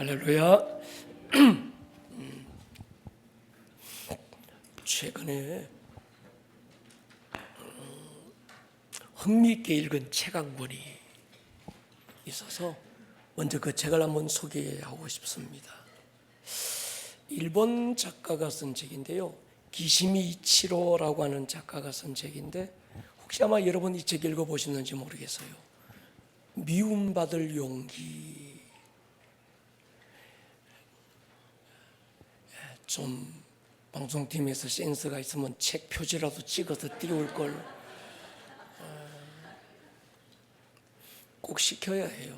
할렐루야. 최근에 흥미있게 읽은 책 한 권이 있어서 먼저 그 책을 한번 소개하고 싶습니다. 일본 작가가 쓴 책인데요, 기시미 이치로라고 하는 작가가 쓴 책인데, 혹시 아마 여러분 이 책 읽어보셨는지 모르겠어요. 미움받을 용기. 좀 방송팀에서 센스가 있으면 책 표지라도 찍어서 띄울 걸 꼭 시켜야 해요.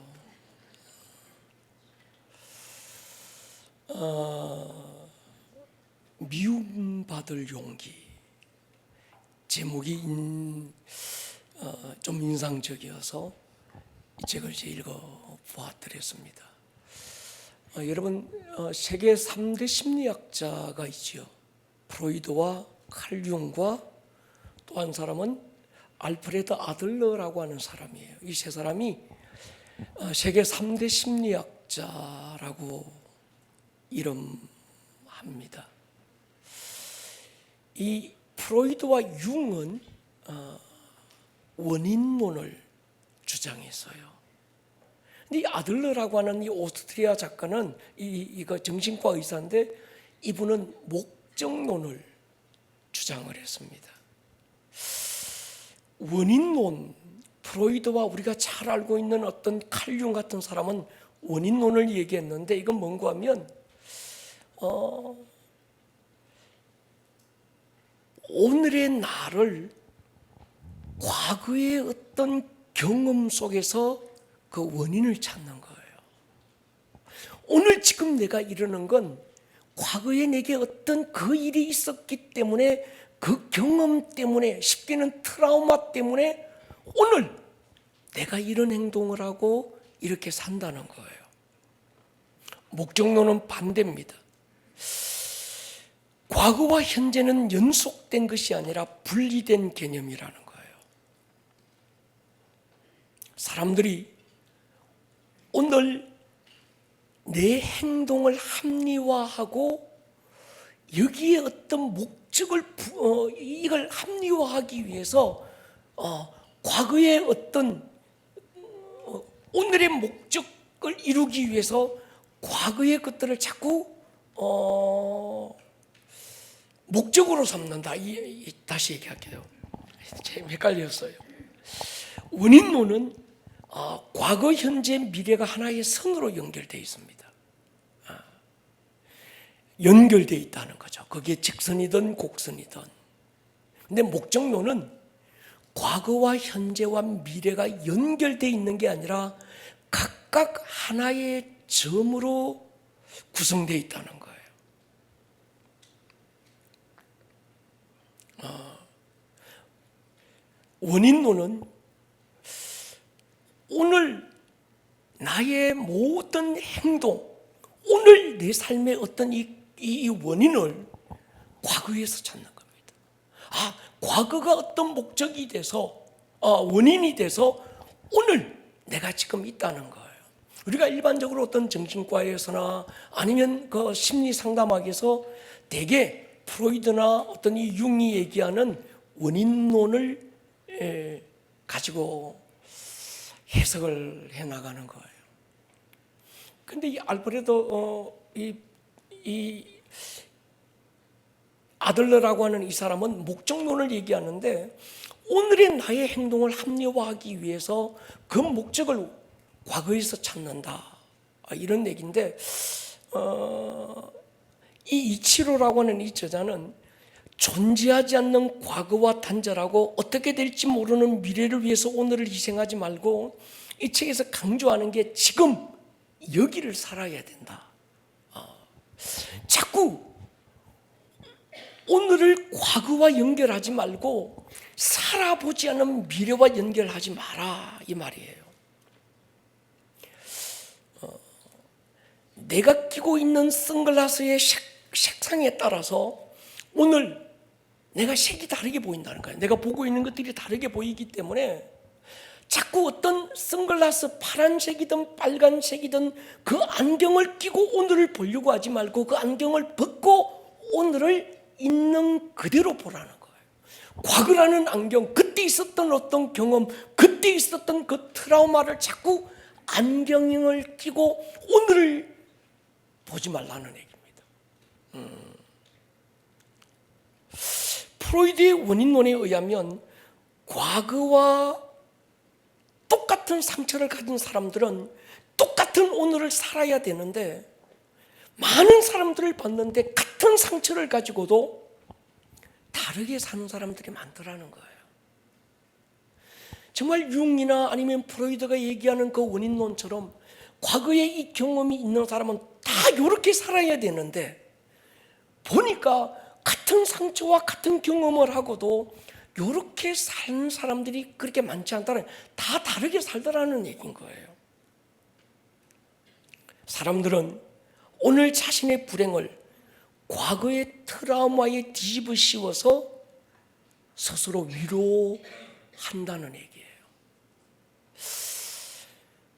미움받을 용기. 제목이 좀 인상적이어서 이 책을 이제 읽어보았더랬습니다. 여러분, 세계 3대 심리학자가 있지요. 프로이드와 칼 융과 또 한 사람은 알프레드 아들러라고 하는 사람이에요. 이 세 사람이 세계 3대 심리학자라고 이름합니다. 이 프로이드와 융은 원인론을 주장했어요. 이 아들러라고 하는 이 오스트리아 작가는 이거 정신과 의사인데, 이분은 목적론을 주장을 했습니다. 원인론, 프로이드와 우리가 잘 알고 있는 어떤 칼 융 같은 사람은 원인론을 얘기했는데, 이건 뭔가 하면 오늘의 나를 과거의 어떤 경험 속에서 그 원인을 찾는 거예요. 오늘 지금 내가 이러는 건 과거에 내게 어떤 그 일이 있었기 때문에, 그 경험 때문에, 쉽게는 트라우마 때문에 오늘 내가 이런 행동을 하고 이렇게 산다는 거예요. 목적론은 반대입니다. 과거와 현재는 연속된 것이 아니라 분리된 개념이라는 거예요. 사람들이 오늘 내 행동을 합리화하고 여기에 어떤 목적을 이걸 합리화하기 위해서 과거의 어떤 오늘의 목적을 이루기 위해서 과거의 것들을 자꾸 목적으로 삼는다. 다시 얘기할게요. 제 헷갈렸어요. 원인론은 과거, 현재, 미래가 하나의 선으로 연결되어 있습니다. 연결되어 있다는 거죠. 그게 직선이든 곡선이든. 근데 목적론은 과거와 현재와 미래가 연결되어 있는 게 아니라 각각 하나의 점으로 구성되어 있다는 거예요. 원인론은 오늘 나의 모든 행동, 오늘 내 삶의 어떤 이 원인을 과거에서 찾는 겁니다. 과거가 어떤 목적이 돼서, 원인이 돼서 오늘 내가 지금 있다는 거예요. 우리가 일반적으로 어떤 정신과에서나 아니면 그 심리 상담학에서 대개 프로이드나 어떤 이 융이 얘기하는 원인론을 가지고 해석을 해 나가는 거예요. 근데 이 알프레드 이 아들러라고 하는 이 사람은 목적론을 얘기하는데, 오늘의 나의 행동을 합리화하기 위해서 그 목적을 과거에서 찾는다, 이런 얘기인데, 이 이치로라고 하는 이 저자는 존재하지 않는 과거와 단절하고 어떻게 될지 모르는 미래를 위해서 오늘을 희생하지 말고, 이 책에서 강조하는 게 지금 여기를 살아야 된다. 자꾸 오늘을 과거와 연결하지 말고 살아보지 않은 미래와 연결하지 마라, 이 말이에요. 내가 끼고 있는 선글라스의 색상에 따라서 오늘 내가 색이 다르게 보인다는 거예요. 내가 보고 있는 것들이 다르게 보이기 때문에 자꾸 어떤 선글라스 파란색이든 빨간색이든 그 안경을 끼고 오늘을 보려고 하지 말고 그 안경을 벗고 오늘을 있는 그대로 보라는 거예요. 과거라는 안경, 그때 있었던 어떤 경험, 그때 있었던 그 트라우마를 자꾸 안경을 끼고 오늘을 보지 말라는 얘기입니다. 프로이드의 원인론에 의하면 과거와 똑같은 상처를 가진 사람들은 똑같은 오늘을 살아야 되는데 많은 사람들을 봤는데 같은 상처를 가지고도 다르게 사는 사람들이 많더라는 거예요. 정말 융이나 아니면 프로이드가 얘기하는 그 원인론처럼 과거에 이 경험이 있는 사람은 다 이렇게 살아야 되는데 보니까 같은 상처와 같은 경험을 하고도 이렇게 사는 사람들이 그렇게 많지 않다는, 다 다르게 살더라는 얘기인 거예요. 사람들은 오늘 자신의 불행을 과거의 트라우마에 뒤집어 씌워서 스스로 위로한다는 얘기예요.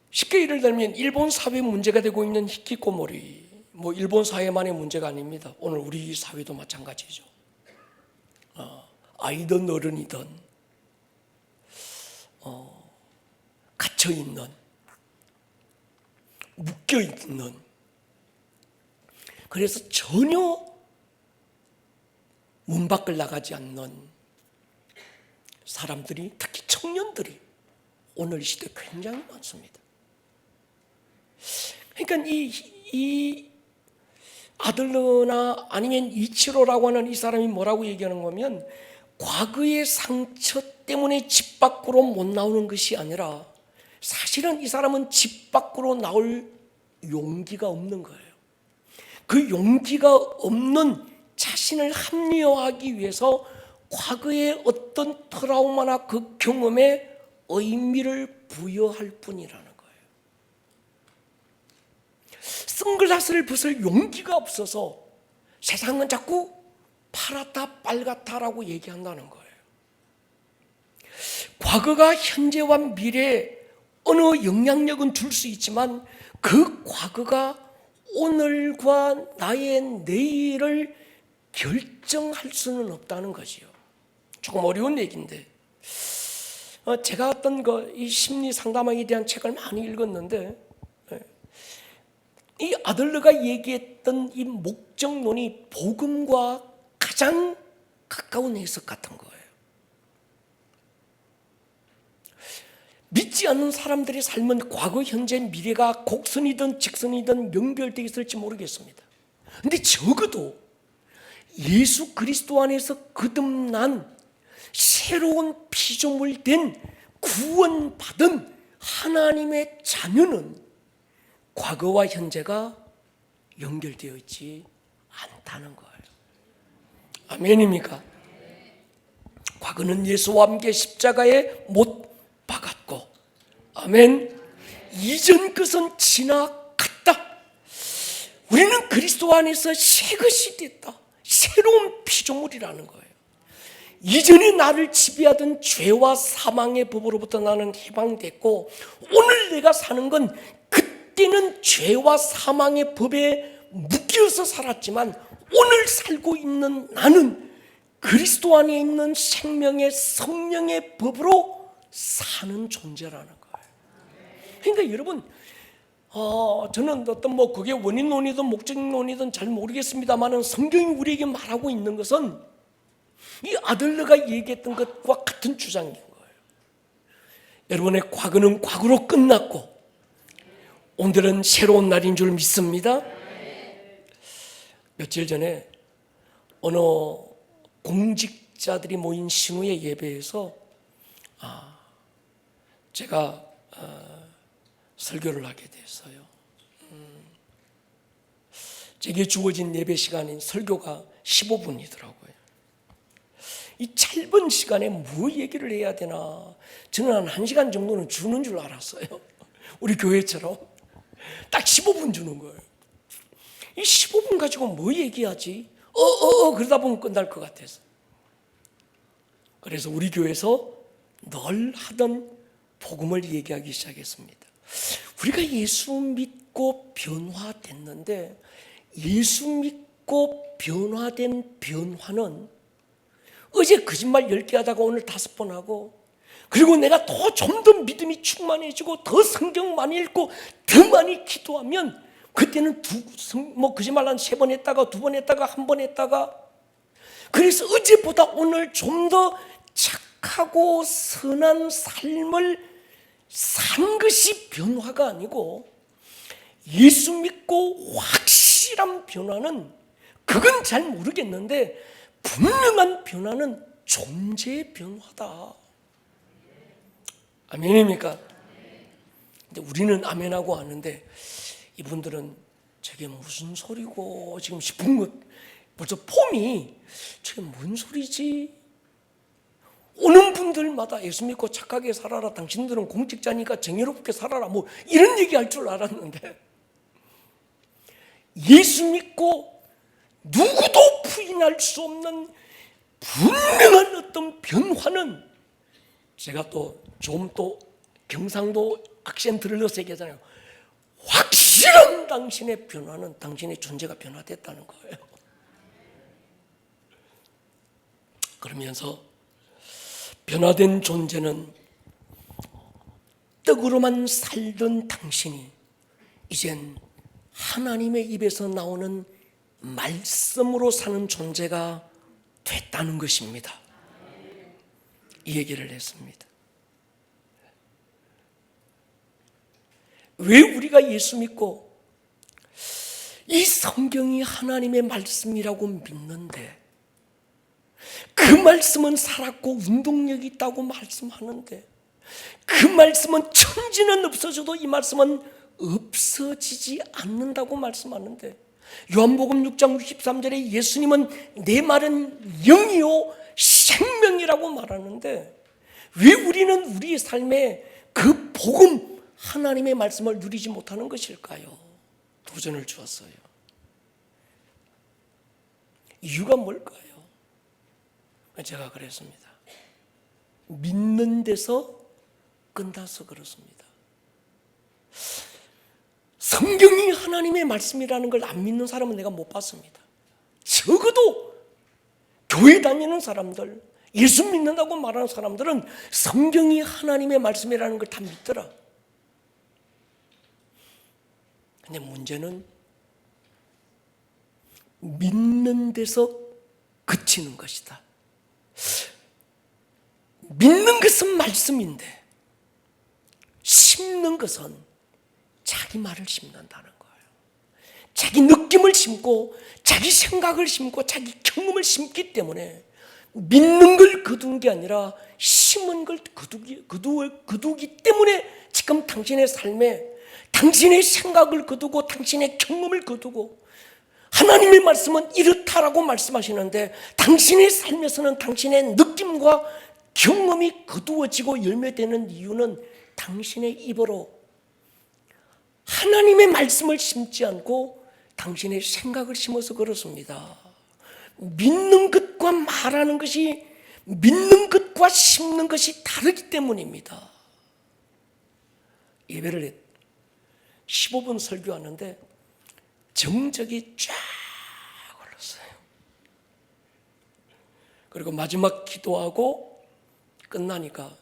쉽게 예를 들면 일본 사회 문제가 되고 있는 히키코모리, 일본 사회만의 문제가 아닙니다. 오늘 우리 사회도 마찬가지죠. 아이든 어른이든 갇혀있는, 묶여있는, 그래서 전혀 문 밖을 나가지 않는 사람들이, 특히 청년들이 오늘 시대에 굉장히 많습니다. 그러니까 이 아들러나 아니면 이치로라고 하는 이 사람이 뭐라고 얘기하는 거면, 과거의 상처 때문에 집 밖으로 못 나오는 것이 아니라 사실은 이 사람은 집 밖으로 나올 용기가 없는 거예요. 그 용기가 없는 자신을 합리화하기 위해서 과거의 어떤 트라우마나 그 경험에 의미를 부여할 뿐이라는 거예요. 선글라스를 벗을 용기가 없어서 세상은 자꾸 파랗다 빨갛다라고 얘기한다는 거예요. 과거가 현재와 미래에 어느 영향력은 줄 수 있지만 그 과거가 오늘과 나의 내일을 결정할 수는 없다는 거지요. 조금 어려운 얘기인데, 제가 어떤 이 심리 상담학에 대한 책을 많이 읽었는데, 이 아들러가 얘기했던 이 목적론이 복음과 가장 가까운 해석 같은 거예요. 믿지 않는 사람들의 삶은 과거, 현재, 미래가 곡선이든 직선이든 연결되어 있을지 모르겠습니다. 그런데 적어도 예수 그리스도 안에서 거듭난 새로운 피조물 된 구원받은 하나님의 자녀는 과거와 현재가 연결되어 있지 않다는 거예요. 아멘입니까? 과거는 예수와 함께 십자가에 못 박았고, 아멘. 이전 것은 지나갔다. 우리는 그리스도 안에서 새 것이 됐다. 새로운 피조물이라는 거예요. 이전에 나를 지배하던 죄와 사망의 법으로부터 나는 해방됐고, 오늘 내가 사는 건 그때는 죄와 사망의 법에 묶여서 살았지만 오늘 살고 있는 나는 그리스도 안에 있는 생명의 성령의 법으로 사는 존재라는 거예요. 그러니까 여러분, 저는 어떤 그게 원인론이든 목적론이든 잘 모르겠습니다만은 성경이 우리에게 말하고 있는 것은 이 아들러가 얘기했던 것과 같은 주장인 거예요. 여러분의 과거는 과거로 끝났고 오늘은 새로운 날인 줄 믿습니다. 며칠 전에 어느 공직자들이 모인 신우의 예배에서 제가 설교를 하게 됐어요. 제게 주어진 예배 시간인 설교가 15분이더라고요. 이 짧은 시간에 뭐 얘기를 해야 되나, 저는 한 1시간 정도는 주는 줄 알았어요. 우리 교회처럼 딱 15분 주는 거예요. 이 15분 가지고 뭐 얘기하지? 그러다 보면 끝날 것 같아서. 그래서 우리 교회에서 늘 하던 복음을 얘기하기 시작했습니다. 우리가 예수 믿고 변화됐는데, 예수 믿고 변화된 변화는 어제 거짓말 10개 하다가 오늘 5번 하고, 그리고 내가 더 좀 더 믿음이 충만해지고 더 성경 많이 읽고 더 많이 기도하면, 그때는 거짓말 한 3번 했다가 2번 했다가 1번 했다가, 그래서 어제보다 오늘 좀 더 착하고 선한 삶을 산 것이 변화가 아니고, 예수 믿고 확실한 변화는, 그건 잘 모르겠는데 분명한 변화는 존재의 변화다. 아멘입니까? 근데 우리는 아멘하고 하는데, 이분들은 저게 무슨 소리고 지금 싶은 것, 벌써 폼이 저게 뭔 소리지? 오는 분들마다 예수 믿고 착하게 살아라, 당신들은 공직자니까 정의롭게 살아라, 뭐 이런 얘기할 줄 알았는데, 예수 믿고 누구도 부인할 수 없는 분명한 어떤 변화는, 제가 또 좀 또 경상도 악센트를 넣어서 얘기하잖아요. 확실한 당신의 변화는 당신의 존재가 변화됐다는 거예요. 그러면서 변화된 존재는 떡으로만 살던 당신이 이젠 하나님의 입에서 나오는 말씀으로 사는 존재가 됐다는 것입니다. 이 얘기를 했습니다. 왜 우리가 예수 믿고 이 성경이 하나님의 말씀이라고 믿는데, 그 말씀은 살았고 운동력이 있다고 말씀하는데, 그 말씀은 천지는 없어져도 이 말씀은 없어지지 않는다고 말씀하는데, 요한복음 6장 63절에 예수님은 내 말은 영이요 생명이라고 말하는데, 왜 우리는 우리의 삶에 그 복음, 하나님의 말씀을 누리지 못하는 것일까요? 도전을 주었어요. 이유가 뭘까요? 제가 그랬습니다. 믿는 데서 끝나서 그렇습니다. 성경이 하나님의 말씀이라는 걸 안 믿는 사람은 내가 못 봤습니다. 적어도 교회 다니는 사람들, 예수 믿는다고 말하는 사람들은 성경이 하나님의 말씀이라는 걸 다 믿더라. 근데 문제는 믿는 데서 그치는 것이다. 믿는 것은 말씀인데 심는 것은 자기 말을 심는다는 거예요. 자기 느낌을 심고 자기 생각을 심고 자기 경험을 심기 때문에, 믿는 걸 거둔 게 아니라 심은 걸 거두기 때문에 지금 당신의 삶에 당신의 생각을 거두고 당신의 경험을 거두고, 하나님의 말씀은 이렇다라고 말씀하시는데 당신의 삶에서는 당신의 느낌과 경험이 거두어지고 열매되는 이유는 당신의 입으로 하나님의 말씀을 심지 않고 당신의 생각을 심어서 그렇습니다. 믿는 것과 말하는 것이, 믿는 것과 심는 것이 다르기 때문입니다. 예배를 15분 설교하는데 정적이 쫙 흘렀어요. 그리고 마지막 기도하고 끝나니까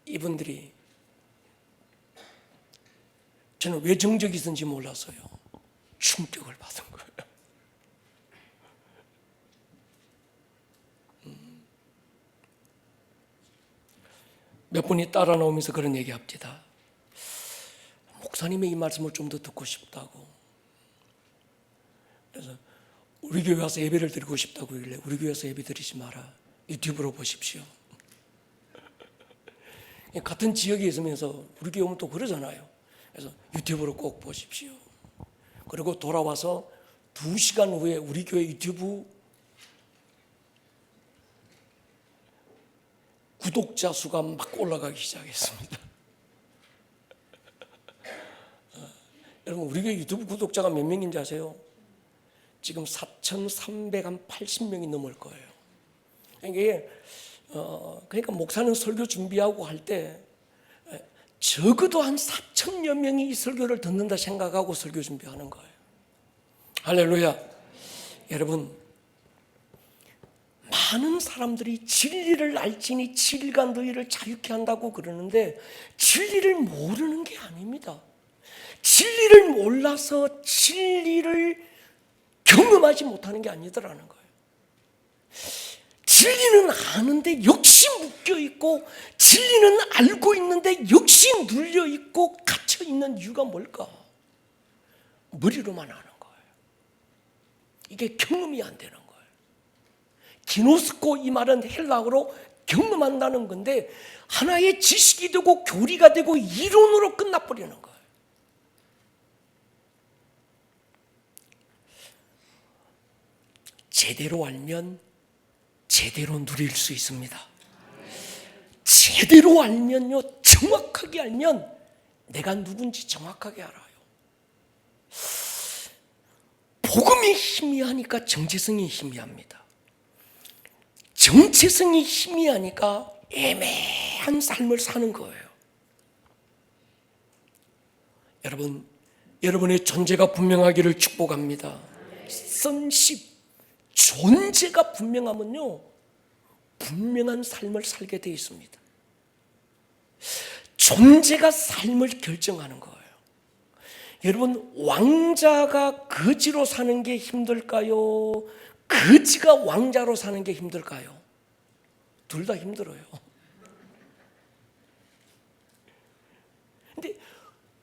이분들이, 저는 왜 정적이 있는지 몰랐어요. 충격을 받은 거예요. 몇 분이 따라 나오면서 그런 얘기 합니다. 목사님의 이 말씀을 좀 더 듣고 싶다고. 그래서 우리 교회 와서 예배를 드리고 싶다고 하길래, 우리 교회에서 예배 드리지 마라, 유튜브로 보십시오. 같은 지역에 있으면서 우리 교회 오면 또 그러잖아요. 그래서 유튜브로 꼭 보십시오. 그리고 돌아와서 2시간 후에 우리 교회 유튜브 구독자 수가 막 올라가기 시작했습니다. 여러분, 우리 교회 유튜브 구독자가 몇 명인지 아세요? 지금 4,380명이 넘을 거예요. 이게 그러니까 목사는 설교 준비하고 할 때 적어도 한 4천여 명이 이 설교를 듣는다 생각하고 설교 준비하는 거예요. 할렐루야. 여러분, 많은 사람들이 진리를 알지니 진리가 너희를 자유케 한다고 그러는데 진리를 모르는 게 아닙니다. 진리를 몰라서 진리를 경험하지 못하는 게 아니더라는 거예요. 진리는 아는데 역시 묶여있고, 진리는 알고 있는데 역시 눌려있고 갇혀있는 이유가 뭘까? 머리로만 아는 거예요. 이게 경험이 안 되는 거예요. 기노스코, 이 말은 헬라어로 경험한다는 건데 하나의 지식이 되고 교리가 되고 이론으로 끝나버리는 거예요. 제대로 알면 제대로 누릴 수 있습니다. 제대로 알면요, 정확하게 알면 내가 누군지 정확하게 알아요. 복음이 희미하니까 정체성이 희미합니다. 정체성이 희미하니까 애매한 삶을 사는 거예요. 여러분, 여러분의 존재가 분명하기를 축복합니다. 선십, 존재가 분명하면요, 분명한 삶을 살게 되어 있습니다. 존재가 삶을 결정하는 거예요. 여러분, 왕자가 거지로 사는 게 힘들까요? 거지가 왕자로 사는 게 힘들까요? 둘 다 힘들어요. 근데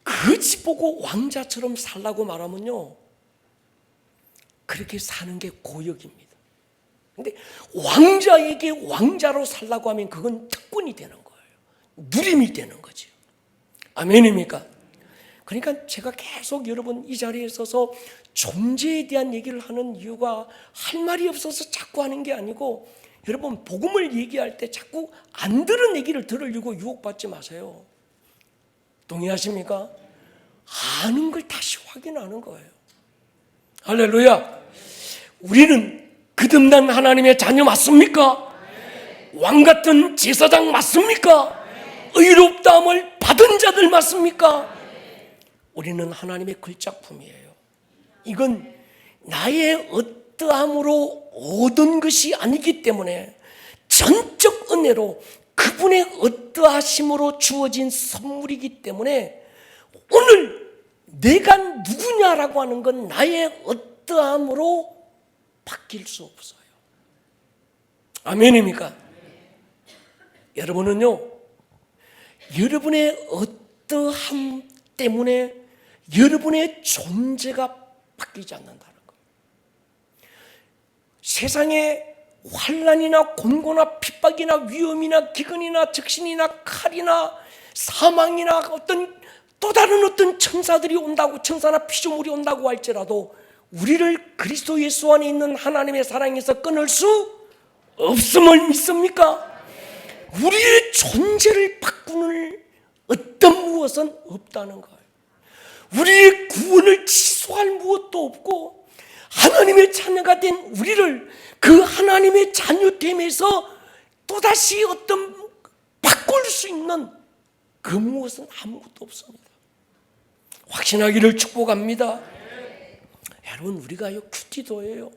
거지 보고 왕자처럼 살라고 말하면요, 그렇게 사는 게 고역입니다. 근데 왕자에게 왕자로 살라고 하면 그건 특권이 되는 거예요. 누림이 되는 거죠. 아멘입니까? 그러니까 제가 계속 여러분 이 자리에 서서 존재에 대한 얘기를 하는 이유가 할 말이 없어서 자꾸 하는 게 아니고, 여러분 복음을 얘기할 때 자꾸 안 들은 얘기를 들으려고 유혹받지 마세요. 동의하십니까? 아는 걸 다시 확인하는 거예요. 할렐루야. 우리는 거듭난 하나님의 자녀 맞습니까? 왕같은 제사장 맞습니까? 의롭다함을 받은 자들 맞습니까? 우리는 하나님의 글작품이에요. 이건 나의 어떠함으로 얻은 것이 아니기 때문에 전적 은혜로 그분의 어떠하심으로 주어진 선물이기 때문에 오늘 내가 누구냐라고 하는 건 나의 어떠함으로 바뀔 수 없어요. 아멘입니까? 여러분은요, 여러분의 어떠함 때문에 여러분의 존재가 바뀌지 않는다는 거예요. 세상에 환난이나 곤고나 핍박이나 위험이나 기근이나 적신이나 칼이나 사망이나 어떤 또 다른 어떤 천사들이 온다고, 천사나 피조물이 온다고 할지라도 우리를 그리스도 예수 안에 있는 하나님의 사랑에서 끊을 수 없음을 믿습니까? 우리의 존재를 바꾸는 어떤 무엇은 없다는 거예요. 우리의 구원을 취소할 무엇도 없고, 하나님의 자녀가 된 우리를 그 하나님의 자녀됨에서 또다시 어떤 바꿀 수 있는 그 무엇은 아무것도 없습니다. 확신하기를 축복합니다. 여러분, 우리가요 큐티도예요.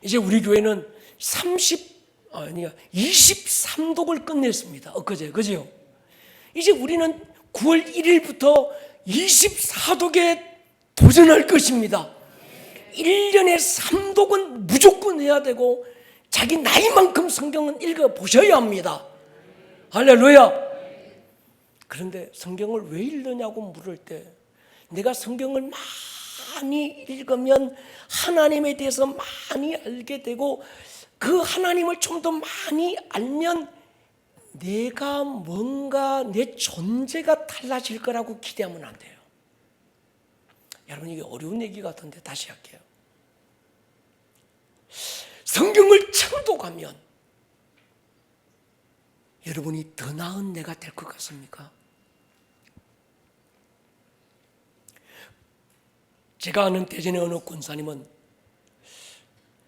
이제 우리 교회는 23독을 끝냈습니다. 엊그제, 그죠? 이제 우리는 9월 1일부터 24독에 도전할 것입니다. 1년에 3독은 무조건 해야 되고, 자기 나이만큼 성경은 읽어보셔야 합니다. 할렐루야. 그런데 성경을 왜 읽느냐고 물을 때, 내가 성경을 많이 읽으면 하나님에 대해서 많이 알게 되고, 그 하나님을 좀 더 많이 알면 내가 뭔가 내 존재가 달라질 거라고 기대하면 안 돼요. 여러분, 이게 어려운 얘기 같은데 다시 할게요. 성경을 청독하면 여러분이 더 나은 내가 될 것 같습니까? 제가 아는 대전의 어느 권사님은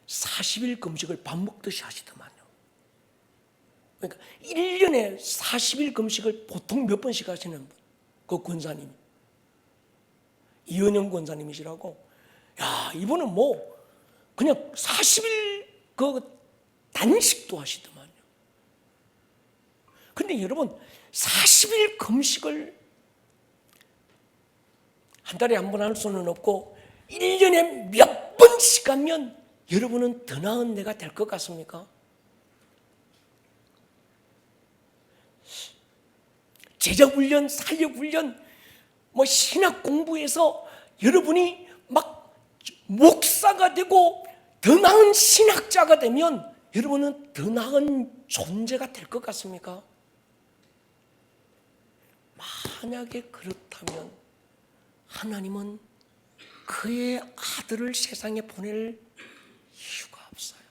40일 금식을 밥 먹듯이 하시더만요. 그러니까 1년에 40일 금식을 보통 몇 번씩 하시는 분? 그 권사님, 이은영 권사님이시라고. 야, 이분은 뭐 그냥 40일 그 단식도 하시더만요. 근데 여러분, 40일 금식을 한 달에 한 번 할 수는 없고 1년에 몇 번씩 하면 여러분은 더 나은 내가 될 것 같습니까? 제자훈련, 사역훈련, 뭐 신학 공부에서 여러분이 막 목사가 되고 더 나은 신학자가 되면 여러분은 더 나은 존재가 될 것 같습니까? 만약에 그렇다면 하나님은 그의 아들을 세상에 보낼 이유가 없어요.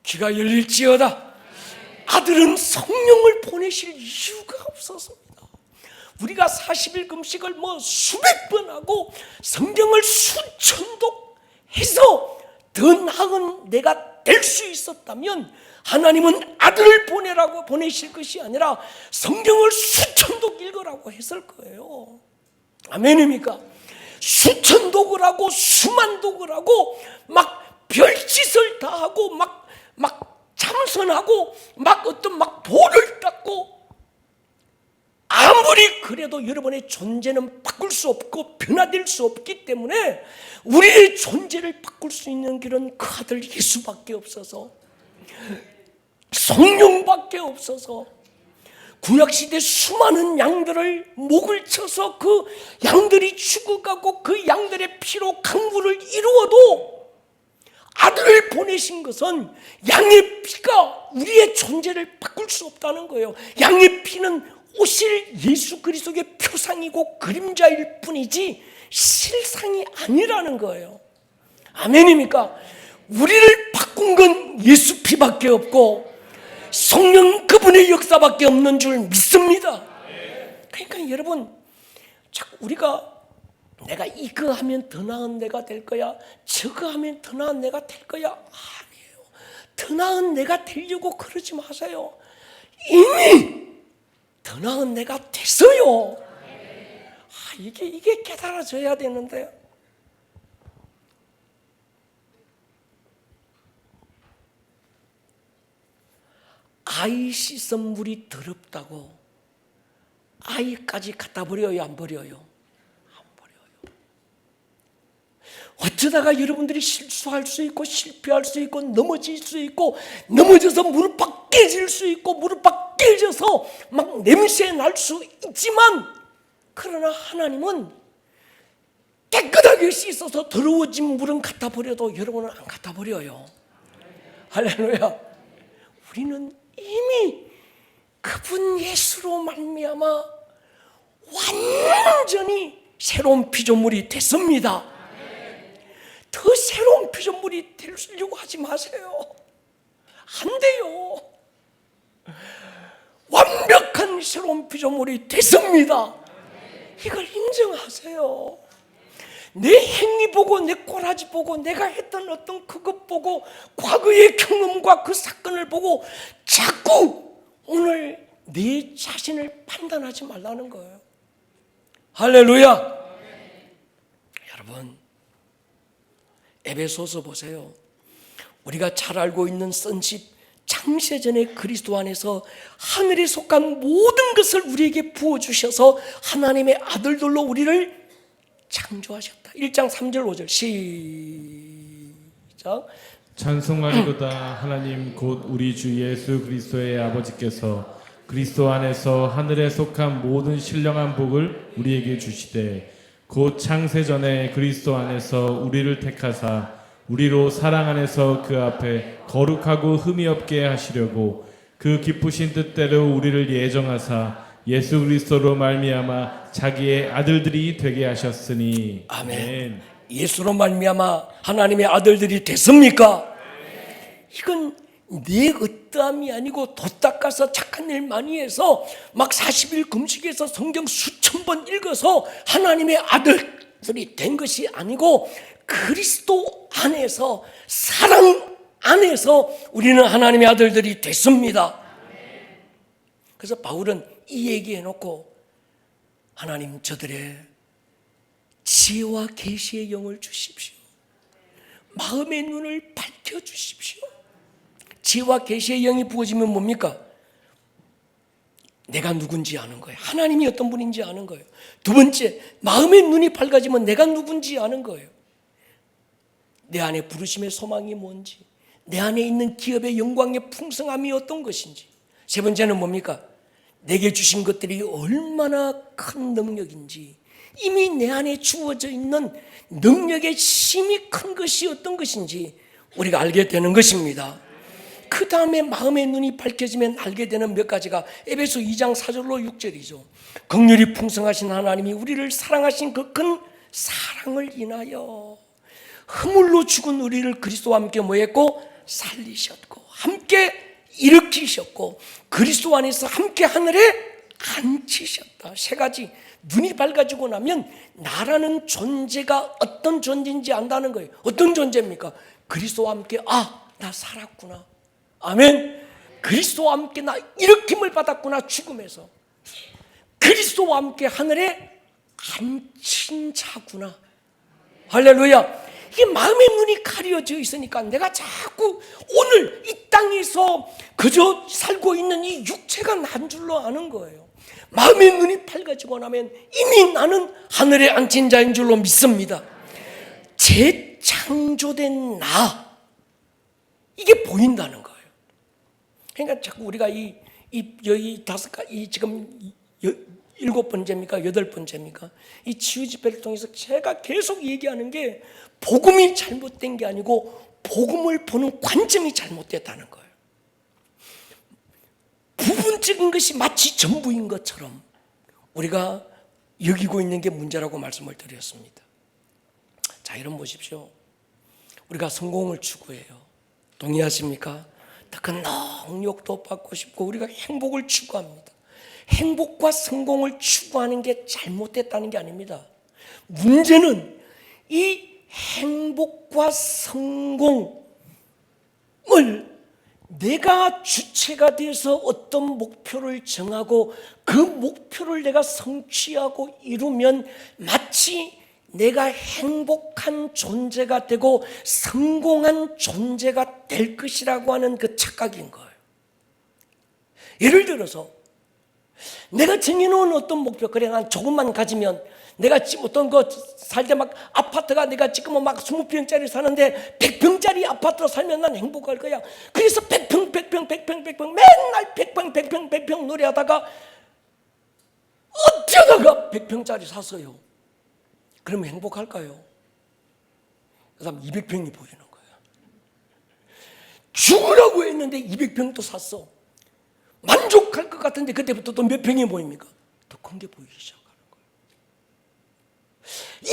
귀가 열릴지어다. 아들은 성령을 보내실 이유가 없었습니다. 우리가 40일 금식을 뭐 수백 번 하고 성경을 수천독 해서 더 나은 내가 될 수 있었다면 하나님은 아들을 보내라고 보내실 것이 아니라 성경을 수천독 읽으라고 했을 거예요. 아멘입니까? 수천독을 하고 수만독을 하고 막 별짓을 다 하고 막 참선하고 막 어떤 막 볼을 닦고, 아무리 그래도 여러분의 존재는 바꿀 수 없고 변화될 수 없기 때문에 우리의 존재를 바꿀 수 있는 길은 그 아들 예수밖에 없어서, 성령밖에 없어서, 구약시대 수많은 양들을 목을 쳐서 그 양들이 죽어가고 그 양들의 피로 강물을 이루어도 아들을 보내신 것은 양의 피가 우리의 존재를 바꿀 수 없다는 거예요. 양의 피는 오실 예수 그리스도의 표상이고 그림자일 뿐이지 실상이 아니라는 거예요. 아멘입니까? 우리를 바꾼 건 예수 피밖에 없고 성령 그분의 역사밖에 없는 줄 믿습니다. 그러니까 여러분, 자꾸 우리가 내가 이거 하면 더 나은 내가 될 거야, 저거 하면 더 나은 내가 될 거야, 아니에요. 더 나은 내가 되려고 그러지 마세요. 이미 더 나은 내가 됐어요. 이게 깨달아져야 되는데, 아이 씻은 물이 더럽다고 아이까지 갖다 버려요, 안 버려요? 안 버려요. 어쩌다가 여러분들이 실수할 수 있고 실패할 수 있고 넘어질 수 있고, 넘어져서 무릎 팍 깨질 수 있고 무릎 팍 깨져서 막 냄새 날 수 있지만, 그러나 하나님은 깨끗하게 씻어서 더러워진 물은 갖다 버려도 여러분은 안 갖다 버려요. 할렐루야. 우리는 이미 그분 예수로 말미암아 완전히 새로운 피조물이 됐습니다. 더 새로운 피조물이 되려고 하지 마세요. 안 돼요. 완벽한 새로운 피조물이 됐습니다. 이걸 인정하세요. 내 행위 보고, 내 꼬라지 보고, 내가 했던 어떤 그것 보고, 과거의 경험과 그 사건을 보고 자꾸 오늘 내 자신을 판단하지 말라는 거예요. 할렐루야. 여러분, 에베소서 보세요. 우리가 잘 알고 있는 선집, 창세전에 그리스도 안에서 하늘에 속한 모든 것을 우리에게 부어주셔서 하나님의 아들들로 우리를 창조하셨다. 1장 3절 5절 시작. 찬송하리로다. 하나님 곧 우리 주 예수 그리스도의 아버지께서 그리스도 안에서 하늘에 속한 모든 신령한 복을 우리에게 주시되, 곧 창세전에 그리스도 안에서 우리를 택하사 우리로 사랑 안에서 그 앞에 거룩하고 흠이 없게 하시려고 그 기쁘신 뜻대로 우리를 예정하사 예수 그리스도로 말미암아 자기의 아들들이 되게 하셨으니. 아멘. 예수로 말미암아 하나님의 아들들이 됐습니까? 이건 내 어떠함이 아니고 도 닦아서 착한 일 많이 해서 막 40일 금식해서 성경 수천 번 읽어서 하나님의 아들들이 된 것이 아니고, 그리스도 안에서, 사랑 안에서 우리는 하나님의 아들들이 됐습니다. 그래서 바울은 이 얘기해놓고 하나님 저들의 지혜와 계시의 영을 주십시오. 마음의 눈을 밝혀주십시오. 지혜와 계시의 영이 부어지면 뭡니까? 내가 누군지 아는 거예요. 하나님이 어떤 분인지 아는 거예요. 두 번째, 마음의 눈이 밝아지면 내가 누군지 아는 거예요. 내 안에 부르심의 소망이 뭔지, 내 안에 있는 기업의 영광의 풍성함이 어떤 것인지. 세 번째는 뭡니까? 내게 주신 것들이 얼마나 큰 능력인지, 이미 내 안에 주어져 있는 능력의 힘이 큰 것이 어떤 것인지 우리가 알게 되는 것입니다. 그 다음에 마음의 눈이 밝혀지면 알게 되는 몇 가지가 에베소 2장 4절로 6절이죠. 긍휼이 풍성하신 하나님이 우리를 사랑하신 그 큰 사랑을 인하여 허물로 죽은 우리를 그리스도와 함께 뭐했고? 살리셨고 함께 일으키셨고 그리스도 안에서 함께 하늘에 앉히셨다. 세 가지. 눈이 밝아지고 나면 나라는 존재가 어떤 존재인지 안다는 거예요. 어떤 존재입니까? 그리스도와 함께 나 살았구나. 아멘. 그리스도와 함께 나 일으킴을 받았구나. 죽음에서 그리스도와 함께 하늘에 앉힌 자구나. 할렐루야. 이게 마음의 눈이 가려져 있으니까 내가 자꾸 오늘 이 땅에서 그저 살고 있는 이 육체가 난 줄로 아는 거예요. 마음의 눈이 밝아지고 나면 이미 나는 하늘에 앉힌 자인 줄로 믿습니다. 재창조된 나, 이게 보인다는 거예요. 그러니까 자꾸 우리가 여기 지금 7번째입니까? 8번째입니까? 이 치유 집회를 통해서 제가 계속 얘기하는 게 복음이 잘못된 게 아니고 복음을 보는 관점이 잘못됐다는 거예요. 부분적인 것이 마치 전부인 것처럼 우리가 여기고 있는 게 문제라고 말씀을 드렸습니다. 자, 여러분 보십시오. 우리가 성공을 추구해요. 동의하십니까? 더 큰 능력도 받고 싶고 우리가 행복을 추구합니다. 행복과 성공을 추구하는 게 잘못됐다는 게 아닙니다. 문제는 이 행복과 성공을 내가 주체가 돼서 어떤 목표를 정하고 그 목표를 내가 성취하고 이루면 마치 내가 행복한 존재가 되고 성공한 존재가 될 것이라고 하는 그 착각인 거예요. 예를 들어서 내가 정해놓은 어떤 목표, 그래 난 조금만 가지면 내가 지금 어떤 거 살 때 막 아파트가 내가 지금은 막 20평짜리 사는데 100평짜리 아파트로 살면 난 행복할 거야. 그래서 100평 맨날 100평 노래하다가 어쩌다가 100평짜리 샀어요. 그러면 행복할까요? 그 다음 200평이 보이는 거예요. 죽으라고 했는데 200평도 샀어. 만족할 것 같은데 그때부터 또 몇 평이 보입니까? 더 큰 게 보이기 시작하는 거예요.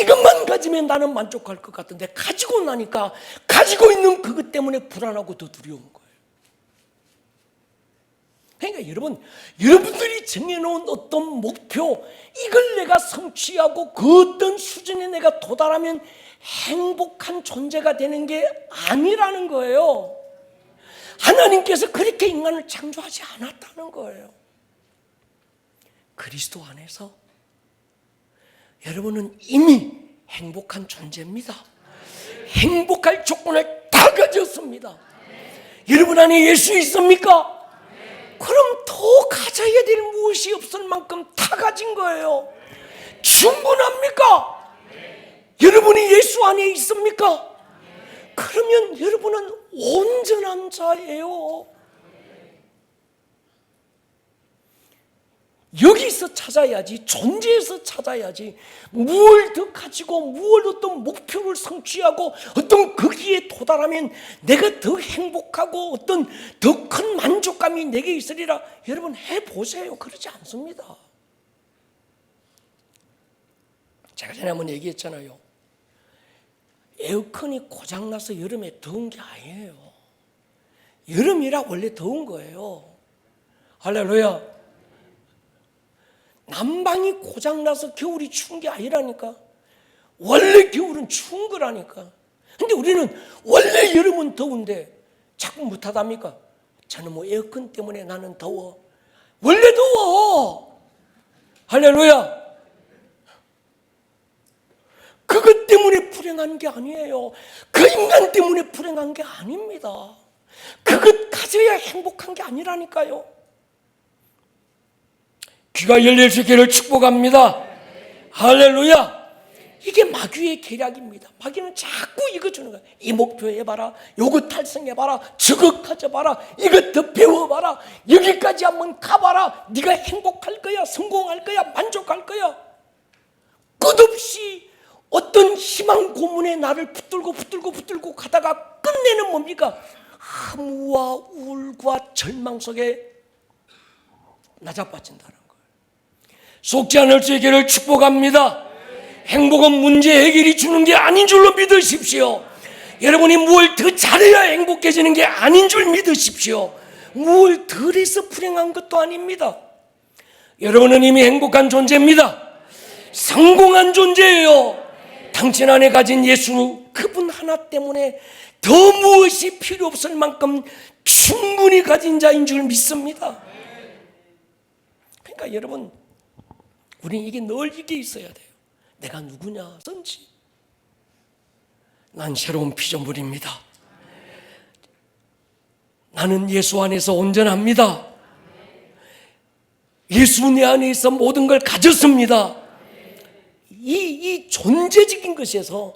이것만 가지면 나는 만족할 것 같은데 가지고 나니까 가지고 있는 그것 때문에 불안하고 더 두려운 거예요. 그러니까 여러분들이 정해놓은 어떤 목표, 이걸 내가 성취하고 그 어떤 수준에 내가 도달하면 행복한 존재가 되는 게 아니라는 거예요. 하나님께서 그렇게 인간을 창조하지 않았다는 거예요. 그리스도 안에서 여러분은 이미 행복한 존재입니다. 행복할 조건을 다 가졌습니다. 여러분 안에 예수 있습니까? 그럼 더 가져야 될 무엇이 없을 만큼 다 가진 거예요. 충분합니까? 여러분이 예수 안에 있습니까? 그러면 여러분은 온전한 자예요. 여기서 찾아야지, 존재에서 찾아야지. 무엇을 더 가지고 무엇 어떤 목표를 성취하고 어떤 거기에 도달하면 내가 더 행복하고 어떤 더 큰 만족감이 내게 있으리라. 여러분 해보세요. 그러지 않습니다. 제가 전에 한번 얘기했잖아요. 에어컨이 고장나서 여름에 더운 게 아니에요. 여름이라 원래 더운 거예요. 할렐루야. 난방이 고장나서 겨울이 추운 게 아니라니까. 원래 겨울은 추운 거라니까. 근데 우리는 원래 여름은 더운데 자꾸 못하답니까? 저는 뭐 에어컨 때문에 나는 더워. 원래 더워. 할렐루야. 불행한 게 아니에요. 그 인간 때문에 불행한 게 아닙니다. 그것 가져야 행복한 게 아니라니까요. 귀가 열릴 수 있기를 축복합니다. 할렐루야. 이게 마귀의 계략입니다. 마귀는 자꾸 이거 주는 거야. 이 목표 해봐라, 요거 달성해봐라, 저거 가져봐라, 이것 더 배워봐라, 여기까지 한번 가봐라. 네가 행복할 거야, 성공할 거야, 만족할 거야. 끝없이 어떤 희망 고문에 나를 붙들고 가다가 끝내는 뭡니까? 허무와 우울과 절망 속에 나자빠진다는 거예요. 속지 않을 수 있기를 축복합니다. 행복은 문제 해결이 주는 게 아닌 줄로 믿으십시오. 여러분이 무엇을 더 잘해야 행복해지는 게 아닌 줄 믿으십시오. 무엇을 덜해서 불행한 것도 아닙니다. 여러분은 이미 행복한 존재입니다. 성공한 존재예요. 당신 안에 가진 예수 그분 하나 때문에 더 무엇이 필요 없을 만큼 충분히 가진 자인 줄 믿습니다. 그러니까 여러분, 우리는 이게 늘 이게 있어야 돼요. 내가 누구냐? 든지 난 새로운 피조물입니다. 나는 예수 안에서 온전합니다. 예수 내 안에서 모든 걸 가졌습니다. 이 존재적인 것에서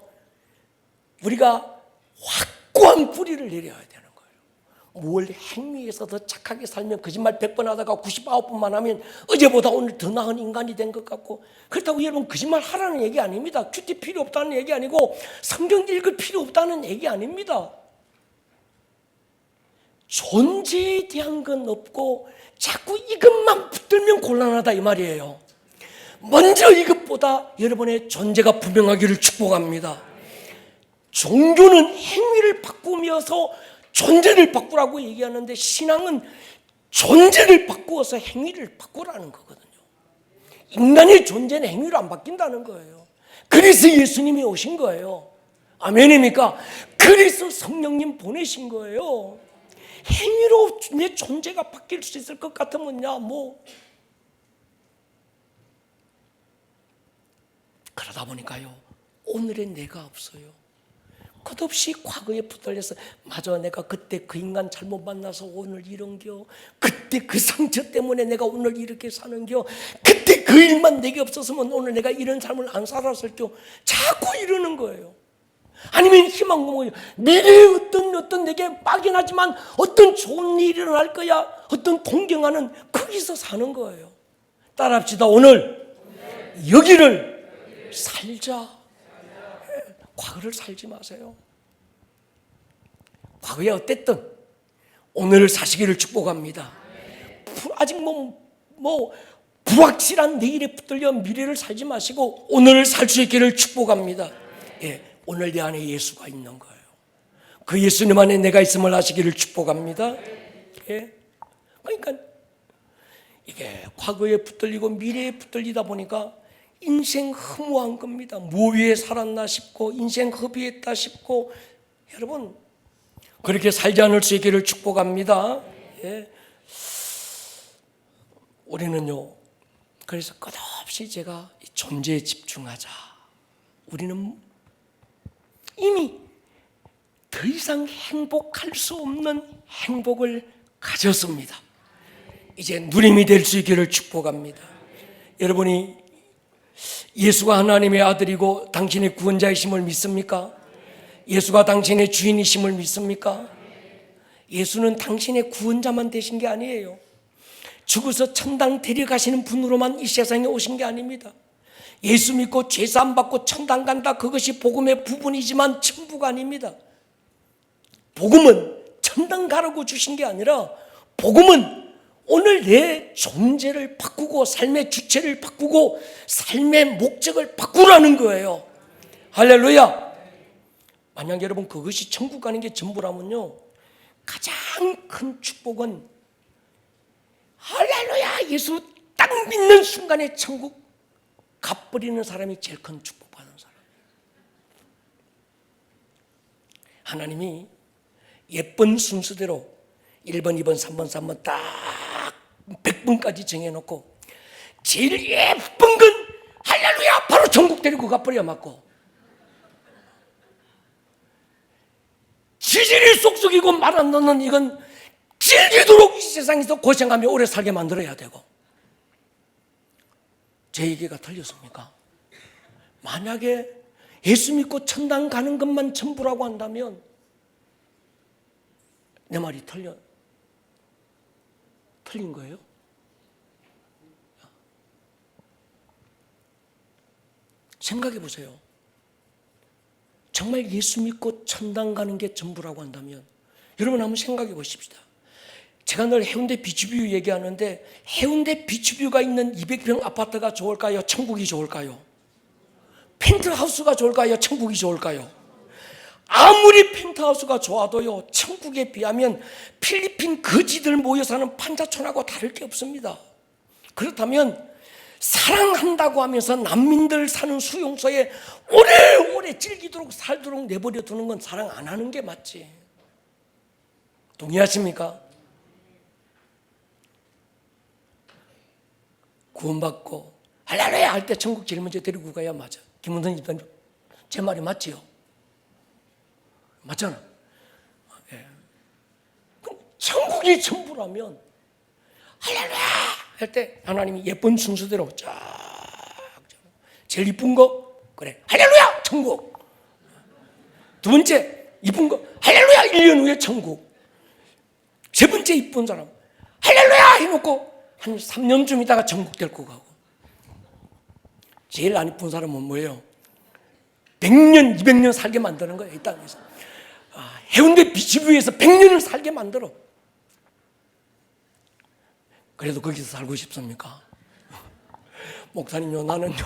우리가 확고한 뿌리를 내려야 되는 거예요. 뭘 행위에서 더 착하게 살면 거짓말 100번 하다가 99번만 하면 어제보다 오늘 더 나은 인간이 된 것 같고, 그렇다고 여러분 거짓말 하라는 얘기 아닙니다. 큐티 필요 없다는 얘기 아니고 성경 읽을 필요 없다는 얘기 아닙니다. 존재에 대한 건 없고 자꾸 이것만 붙들면 곤란하다 이 말이에요. 먼저 이것보다 여러분의 존재가 분명하기를 축복합니다. 종교는 행위를 바꾸면서 존재를 바꾸라고 얘기하는데, 신앙은 존재를 바꾸어서 행위를 바꾸라는 거거든요. 인간의 존재는 행위로 안 바뀐다는 거예요. 그래서 예수님이 오신 거예요. 아멘입니까? 그래서 성령님 보내신 거예요. 행위로 내 존재가 바뀔 수 있을 것 같으면야 그러다 보니까요, 오늘의 내가 없어요. 끝없이 과거에 붙들려서, 맞아, 내가 그때 그 인간 잘못 만나서 오늘 이런겨, 그때 그 상처 때문에 내가 오늘 이렇게 사는겨, 그때 그 일만 내게 없었으면 오늘 내가 이런 삶을 안 살았을겨, 자꾸 이러는 거예요. 아니면 희망 고문, 미래에 어떤 내게 막연하지만 어떤 좋은 일이 일어날 거야, 어떤 동경하는, 거기서 사는 거예요. 따라합시다. 오늘 여기를 살자. 과거를 살지 마세요. 과거에 어땠든 오늘을 사시기를 축복합니다. 아직 불확실한 내일에 붙들려 미래를 살지 마시고 오늘을 살 수 있기를 축복합니다. 예, 오늘 내 안에 예수가 있는 거예요. 그 예수님 안에 내가 있음을 아시기를 축복합니다. 예, 그러니까 이게 과거에 붙들리고 미래에 붙들리다 보니까 인생 허무한 겁니다. 뭐 위에 살았나 싶고 인생 허비했다 싶고, 여러분 그렇게 살지 않을 수 있기를 축복합니다. 예. 우리는요, 그래서 끝없이 제가 존재에 집중하자. 우리는 이미 더 이상 행복할 수 없는 행복을 가졌습니다. 이제 누림이 될 수 있기를 축복합니다. 여러분이 예수가 하나님의 아들이고 당신의 구원자이심을 믿습니까? 예수가 당신의 주인이심을 믿습니까? 예수는 당신의 구원자만 되신 게 아니에요. 죽어서 천당 데려가시는 분으로만 이 세상에 오신 게 아닙니다. 예수 믿고 죄사함 받고 천당 간다, 그것이 복음의 부분이지만 전부가 아닙니다. 복음은 천당 가라고 주신 게 아니라, 복음은 오늘 내 존재를 바꾸고 삶의 주체를 바꾸고 삶의 목적을 바꾸라는 거예요. 할렐루야. 만약 여러분 그것이 천국 가는 게 전부라면요, 가장 큰 축복은 할렐루야 예수 딱 믿는 순간에 천국 가버리는 사람이 제일 큰 축복받는 사람이에요. 하나님이 예쁜 순서대로 1번, 2번, 3번, 3번 딱 100번까지 정해놓고 제일 예쁜 건 할렐루야 바로 천국 데리고 가버려 맞고, 이기적이고 말 안 듣는 이건 질기도록 이 세상에서 고생하며 오래 살게 만들어야 되고. 제 얘기가 틀렸습니까? 만약에 예수 믿고 천당 가는 것만 전부라고 한다면 내 말이 틀린 거예요? 생각해 보세요. 정말 예수 믿고 천당 가는 게 전부라고 한다면 여러분 한번 생각해 보십시다. 제가 늘 해운대 비치뷰 얘기하는데 해운대 비치뷰가 있는 200평 아파트가 좋을까요? 천국이 좋을까요? 펜트하우스가 좋을까요? 천국이 좋을까요? 아무리 펜트하우스가 좋아도요, 천국에 비하면 필리핀 거지들 모여 사는 판자촌하고 다를 게 없습니다. 그렇다면 사랑한다고 하면서 난민들 사는 수용소에 오래오래 질기도록 살도록 내버려 두는 건 사랑 안 하는 게 맞지. 동의하십니까? 구원받고 할렐루야 할 때 천국 제일 먼저 데리고 가야 맞아. 김원선 집사님 제 말이 맞지요? 맞잖아. 예. 그럼 천국이 전부라면 할렐루야 할 때 하나님이 예쁜 순서대로 쫙 제일 이쁜 거 그래 할렐루야 천국. 두 번째 이쁜 거 할렐루야 1년 후에 천국. 세 번째 이쁜 사람 할렐루야 해놓고 한 3년쯤 있다가 천국 데리고 가고. 제일 안 이쁜 사람은 뭐예요? 100년 200년 살게 만드는 거예요. 이 땅에서. 해운대 비치뷰에서 100년을 살게 만들어. 그래도 거기서 살고 싶습니까? 목사님요, 나는요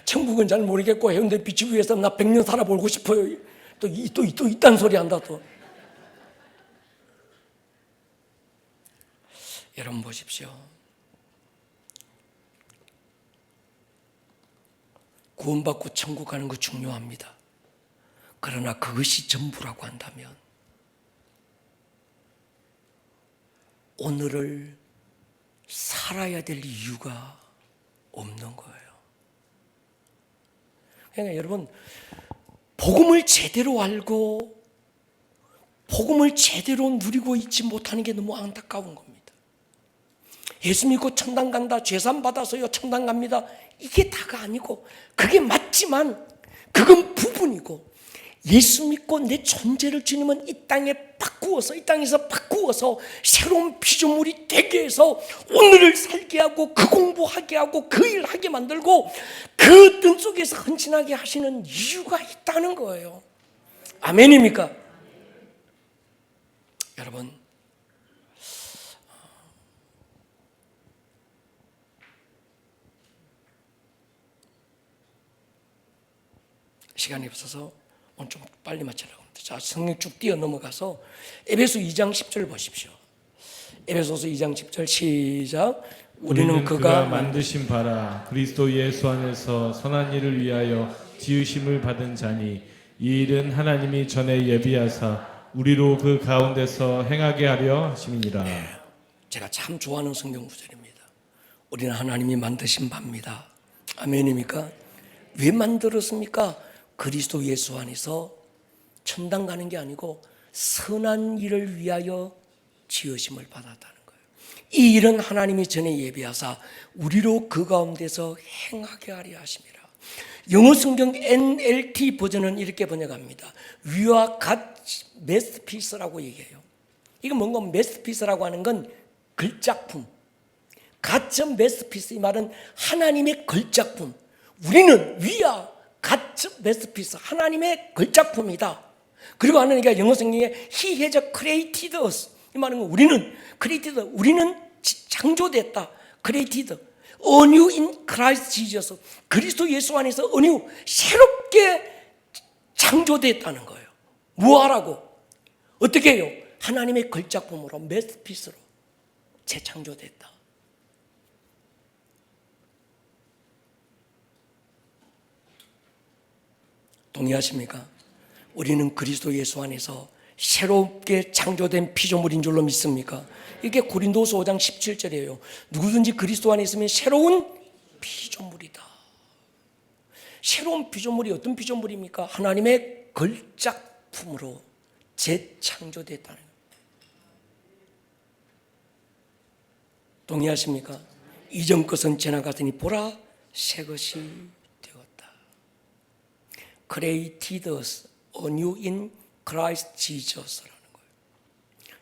천국은 잘 모르겠고 해운대 비치뷰에서 나 100년 살아보고 싶어요. 또 이딴 소리 한다 또. 여러분 보십시오. 구원받고 천국 가는 거 중요합니다. 그러나 그것이 전부라고 한다면 오늘을 살아야 될 이유가 없는 거예요. 그러니까 여러분, 복음을 제대로 알고 복음을 제대로 누리고 있지 못하는 게 너무 안타까운 겁니다. 예수 믿고 천당 간다, 죄산 받아서요 천당 갑니다, 이게 다가 아니고, 그게 맞지만 그건 부분이고, 예수 믿고 내 존재를 주님은 이 땅에서 바꾸어서 새로운 피조물이 되게 해서 오늘을 살게 하고 그 공부하게 하고 그 일하게 만들고 그 뜬 속에서 헌신하게 하시는 이유가 있다는 거예요. 아멘입니까? 여러분, 시간이 없어서 오늘 좀 빨리 마치려고 합니다. 자, 성경 쭉 뛰어 넘어가서 에베소 2장 10절 보십시오. 에베소서 2장 10절 시작. 우리는 그가 만드신 바라 그리스도 예수 안에서 선한 일을 위하여 지으심을 받은 자니 이 일은 하나님이 전에 예비하사 우리로 그 가운데서 행하게 하려 하심이니라. 네, 제가 참 좋아하는 성경 구절입니다. 우리는 하나님이 만드신 바입니다. 아멘입니까? 왜 만들었습니까? 그리스도 예수 안에서 천당 가는 게 아니고 선한 일을 위하여 지으심을 받았다는 거예요. 이 일은 하나님이 전에 예비하사 우리로 그 가운데서 행하게 하려 하심이라. 영어 성경 NLT 버전은 이렇게 번역합니다. 위와 같 메스피스라고 얘기해요. 이건 뭔가 메스피스라고 하는 건 걸작품. 가츠 메스피스, 이 말은 하나님의 걸작품. 우리는 위와 가츠 메스피스, 하나님의 걸작품이다. 그리고 하나님이 영어 성경에 He has created us, 이 말은 우리는 created, 우리는 창조됐다. created anew in Christ Jesus, 그리스도 예수 안에서 anew, 새롭게 창조됐다는 거예요. 뭐하라고? 어떻게 해요? 하나님의 걸작품으로, 메스피스로 재창조됐다. 동의하십니까? 우리는 그리스도 예수 안에서 새롭게 창조된 피조물인 줄로 믿습니까? 이게 고린도서 5장 17절이에요. 누구든지 그리스도 안에 있으면 새로운 피조물이다. 새로운 피조물이 어떤 피조물입니까? 하나님의 걸작품으로 재창조됐다는 거예요. 동의하십니까? 이전 것은 지나갔으니 보라 새 것이 되었다. Created us anew in Christ Jesus라는 거예요.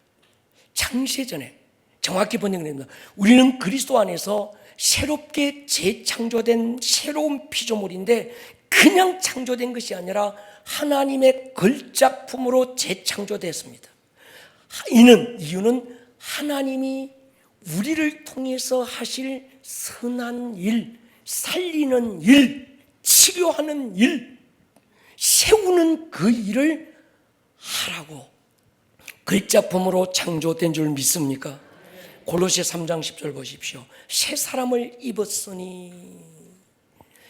창세전에 정확히 번역됩니다. 우리는 그리스도 안에서 새롭게 재창조된 새로운 피조물인데 그냥 창조된 것이 아니라 하나님의 걸작품으로 재창조됐습니다. 이유는 하나님이 우리를 통해서 하실 선한 일, 살리는 일, 치료하는 일, 세우는 그 일을 하라고 걸작품으로 창조된 줄 믿습니까? 골로새 3장 10절 보십시오. 새 사람을 입었으니,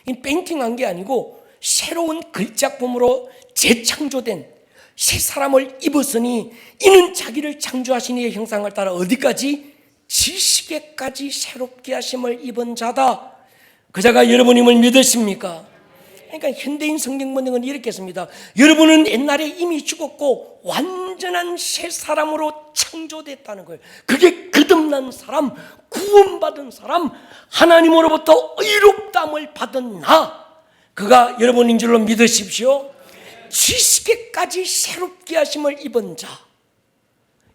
이 페인팅한 게 아니고 새로운 걸작품으로 재창조된 새 사람을 입었으니 이는 자기를 창조하신 이의 형상을 따라 어디까지? 지식에까지 새롭게 하심을 입은 자다. 그 자가 여러분임을 믿으십니까? 그러니까 현대인 성경 번역은 이렇게 했습니다. 여러분은 옛날에 이미 죽었고 완전한 새 사람으로 창조됐다는 거예요. 그게 거듭난 사람, 구원받은 사람, 하나님으로부터 의롭다함을 받은 나, 그가 여러분인 줄로 믿으십시오. 지식에까지 새롭게 하심을 입은 자.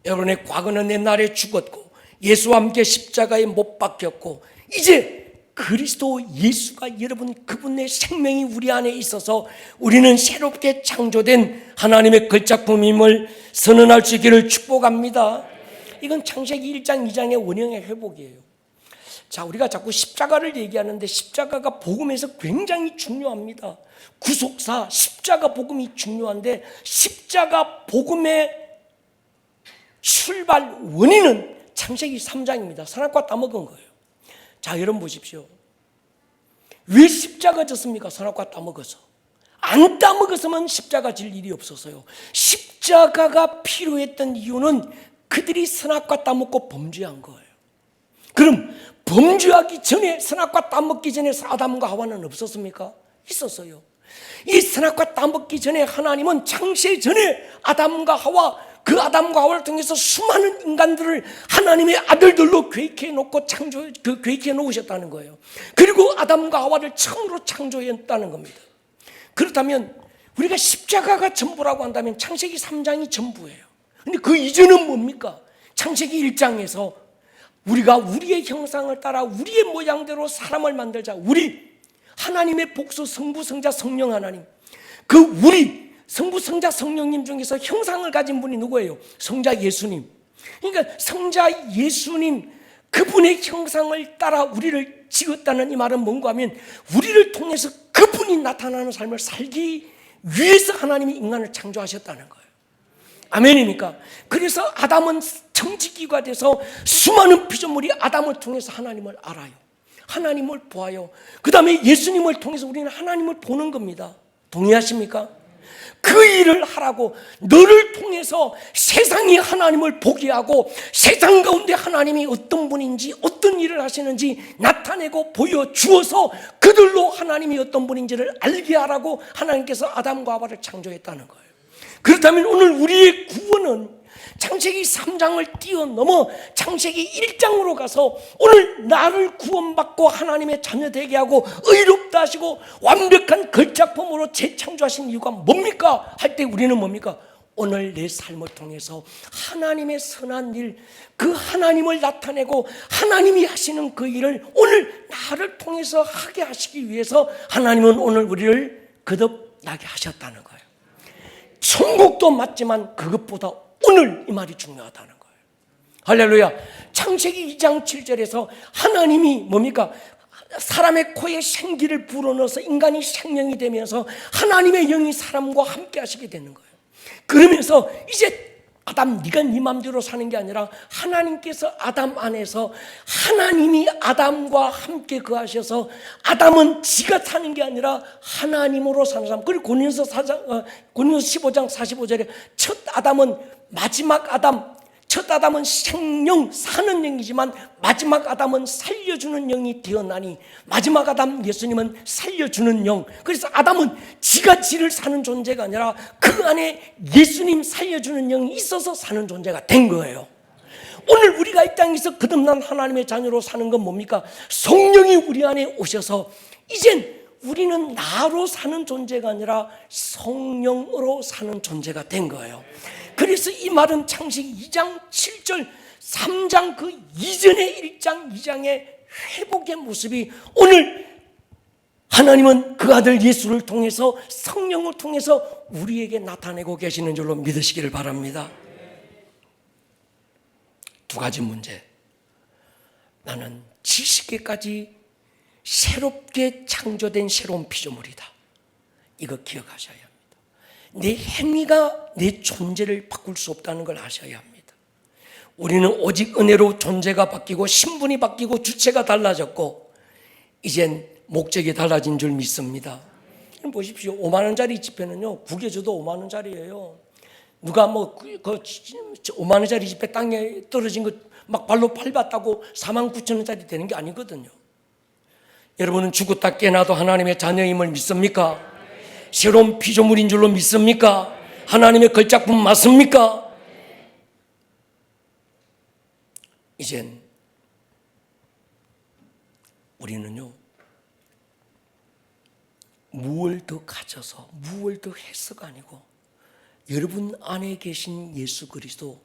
여러분의 과거는 옛날에 죽었고 예수와 함께 십자가에 못 박혔고 이제 그리스도 예수가 여러분 그분의 생명이 우리 안에 있어서 우리는 새롭게 창조된 하나님의 걸작품임을 선언할 수 있기를 축복합니다. 이건 창세기 1장 2장의 원형의 회복이에요. 자, 우리가 자꾸 십자가를 얘기하는데 십자가가 복음에서 굉장히 중요합니다. 구속사, 십자가 복음이 중요한데 십자가 복음의 출발 원인은 창세기 3장입니다. 선악과 따먹은 거예요. 자, 여러분 보십시오. 왜 십자가 졌습니까? 선악과 따먹어서. 안 따먹었으면 십자가 질 일이 없었어요. 십자가가 필요했던 이유는 그들이 선악과 따먹고 범죄한 거예요. 그럼 범죄하기 전에, 선악과 따먹기 전에 아담과 하와는 없었습니까? 있었어요. 이 선악과 따먹기 전에 하나님은 창세 전에 아담과 하와, 그 아담과 하와를 통해서 수많은 인간들을 하나님의 아들들로 계획해 놓고 계획해 놓으셨다는 거예요. 그리고 아담과 하와를 처음으로 창조했다는 겁니다. 그렇다면 우리가 십자가가 전부라고 한다면 창세기 3장이 전부예요. 근데 그 이전은 뭡니까? 창세기 1장에서 우리가 우리의 형상을 따라 우리의 모양대로 사람을 만들자. 우리 하나님의 복수 성부 성자 성령 하나님, 그 우리 성부 성자 성령님 중에서 형상을 가진 분이 누구예요? 성자 예수님. 그러니까 성자 예수님 그분의 형상을 따라 우리를 지었다는 이 말은 뭔가 하면 우리를 통해서 그분이 나타나는 삶을 살기 위해서 하나님이 인간을 창조하셨다는 거예요. 아멘입니까? 그래서 아담은 청지기가 돼서 수많은 피조물이 아담을 통해서 하나님을 알아요. 하나님을 보아요. 그 다음에 예수님을 통해서 우리는 하나님을 보는 겁니다. 동의하십니까? 그 일을 하라고, 너를 통해서 세상이 하나님을 보게 하고 세상 가운데 하나님이 어떤 분인지 어떤 일을 하시는지 나타내고 보여주어서 그들로 하나님이 어떤 분인지를 알게 하라고 하나님께서 아담과 하와를 창조했다는 거예요. 그렇다면 오늘 우리의 구원은 창세기 3장을 뛰어넘어 창세기 1장으로 가서 오늘 나를 구원받고 하나님의 자녀 되게 하고 의롭다 하시고 완벽한 걸작품으로 재창조하신 이유가 뭡니까? 할 때 우리는 뭡니까? 오늘 내 삶을 통해서 하나님의 선한 일, 그 하나님을 나타내고 하나님이 하시는 그 일을 오늘 나를 통해서 하게 하시기 위해서 하나님은 오늘 우리를 거듭나게 하셨다는 거예요. 천국도 맞지만 그것보다 오늘 이 말이 중요하다는 거예요. 할렐루야. 창세기 2장 7절에서 하나님이 뭡니까? 사람의 코에 생기를 불어넣어서 인간이 생명이 되면서 하나님의 영이 사람과 함께 하시게 되는 거예요. 그러면서 이제 아담, 네가 네 맘대로 사는 게 아니라 하나님께서 아담 안에서 하나님이 아담과 함께 거하셔서 아담은 지가 사는 게 아니라 하나님으로 사는 사람. 그리고 고린도서 15장 45절에 첫 아담은 마지막 아담, 첫 아담은 생령 사는 영이지만 마지막 아담은 살려주는 영이 되었나니 마지막 아담 예수님은 살려주는 영. 그래서 아담은 지가 지를 사는 존재가 아니라 그 안에 예수님 살려주는 영이 있어서 사는 존재가 된 거예요. 오늘 우리가 이 땅에서 거듭난 하나님의 자녀로 사는 건 뭡니까? 성령이 우리 안에 오셔서 이젠 우리는 나로 사는 존재가 아니라 성령으로 사는 존재가 된 거예요. 그래서 이 말은 창세기 2장 7절 3장 그 이전의 1장 2장의 회복의 모습이 오늘 하나님은 그 아들 예수를 통해서 성령을 통해서 우리에게 나타내고 계시는 줄로 믿으시기를 바랍니다. 두 가지 문제. 나는 지식에까지 새롭게 창조된 새로운 피조물이다. 이거 기억하셔야 합니다. 내 행위가 내 존재를 바꿀 수 없다는 걸 아셔야 합니다. 우리는 오직 은혜로 존재가 바뀌고 신분이 바뀌고 주체가 달라졌고 이젠 목적이 달라진 줄 믿습니다. 보십시오. 5만 원짜리 지폐는요, 구겨져도 5만 원짜리예요. 누가 뭐 그 5만 원짜리 지폐 땅에 떨어진 거 막 발로 밟았다고 49,000원짜리 되는 게 아니거든요. 여러분은 죽었다 깨나도 하나님의 자녀임을 믿습니까? 새로운 피조물인 줄로 믿습니까? 하나님의 걸작품 맞습니까? 이젠 우리는요, 무엇을 더 가져서 무엇을 더 해서가 아니고 여러분 안에 계신 예수 그리스도,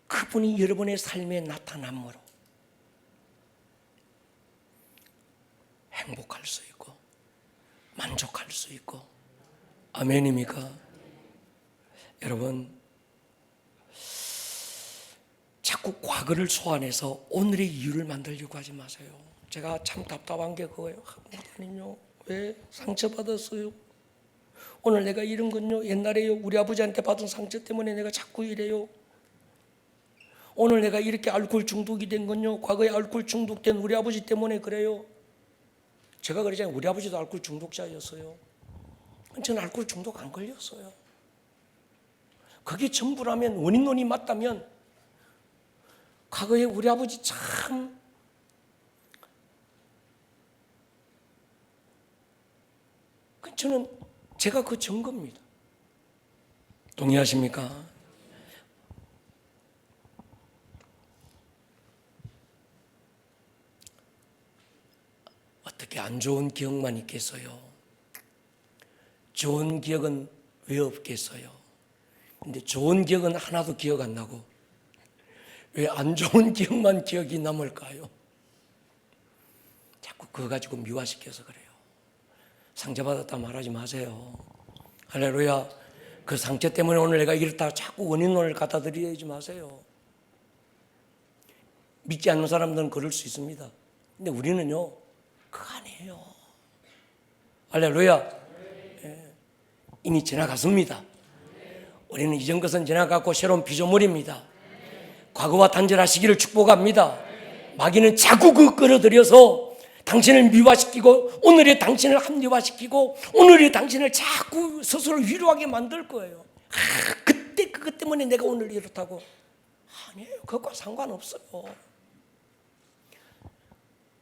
그분이 여러분의 삶에 나타남으로 행복할 수 있고 만족할 수 있고. 아멘입니까? 여러분, 자꾸 과거를 소환해서 오늘의 이유를 만들려고 하지 마세요. 제가 참 답답한 게 그거예요. 목사님요, 왜 상처받았어요? 오늘 내가 이런 건요, 옛날에요 우리 아버지한테 받은 상처 때문에 내가 자꾸 이래요. 오늘 내가 이렇게 알코올 중독이 된 건요, 과거에 알코올 중독된 우리 아버지 때문에 그래요. 제가 그러잖아요. 우리 아버지도 알코올 중독자였어요. 저는 알코올 중독 안 걸렸어요. 그게 전부라면, 원인론이 맞다면 과거에 우리 아버지 참 저는 제가 그 증거입니다. 동의하십니까? 어떻게 안 좋은 기억만 있겠어요? 좋은 기억은 왜 없겠어요? 근데 좋은 기억은 하나도 기억 안 나고 왜 안 좋은 기억만 기억이 남을까요? 자꾸 그거 가지고 미화시켜서 그래요. 상처받았다 말하지 마세요. 할렐루야. 그 상처 때문에 오늘 내가 이렇다 자꾸 원인론을 갖다 드리지 마세요. 믿지 않는 사람들은 그럴 수 있습니다. 근데 우리는요, 그거 아니에요. 할렐루야. 예. 이미 지나갔습니다. 우리는 이전 것은 지나갔고 새로운 피조물입니다. 과거와 단절하시기를 축복합니다. 마귀는 자꾸 그 끌어들여서 당신을 미화시키고 오늘의 당신을 합리화시키고 오늘의 당신을 자꾸 스스로 위로하게 만들 거예요. 그때 그것 때문에 내가 오늘 이렇다고. 아니에요. 그것과 상관없어요.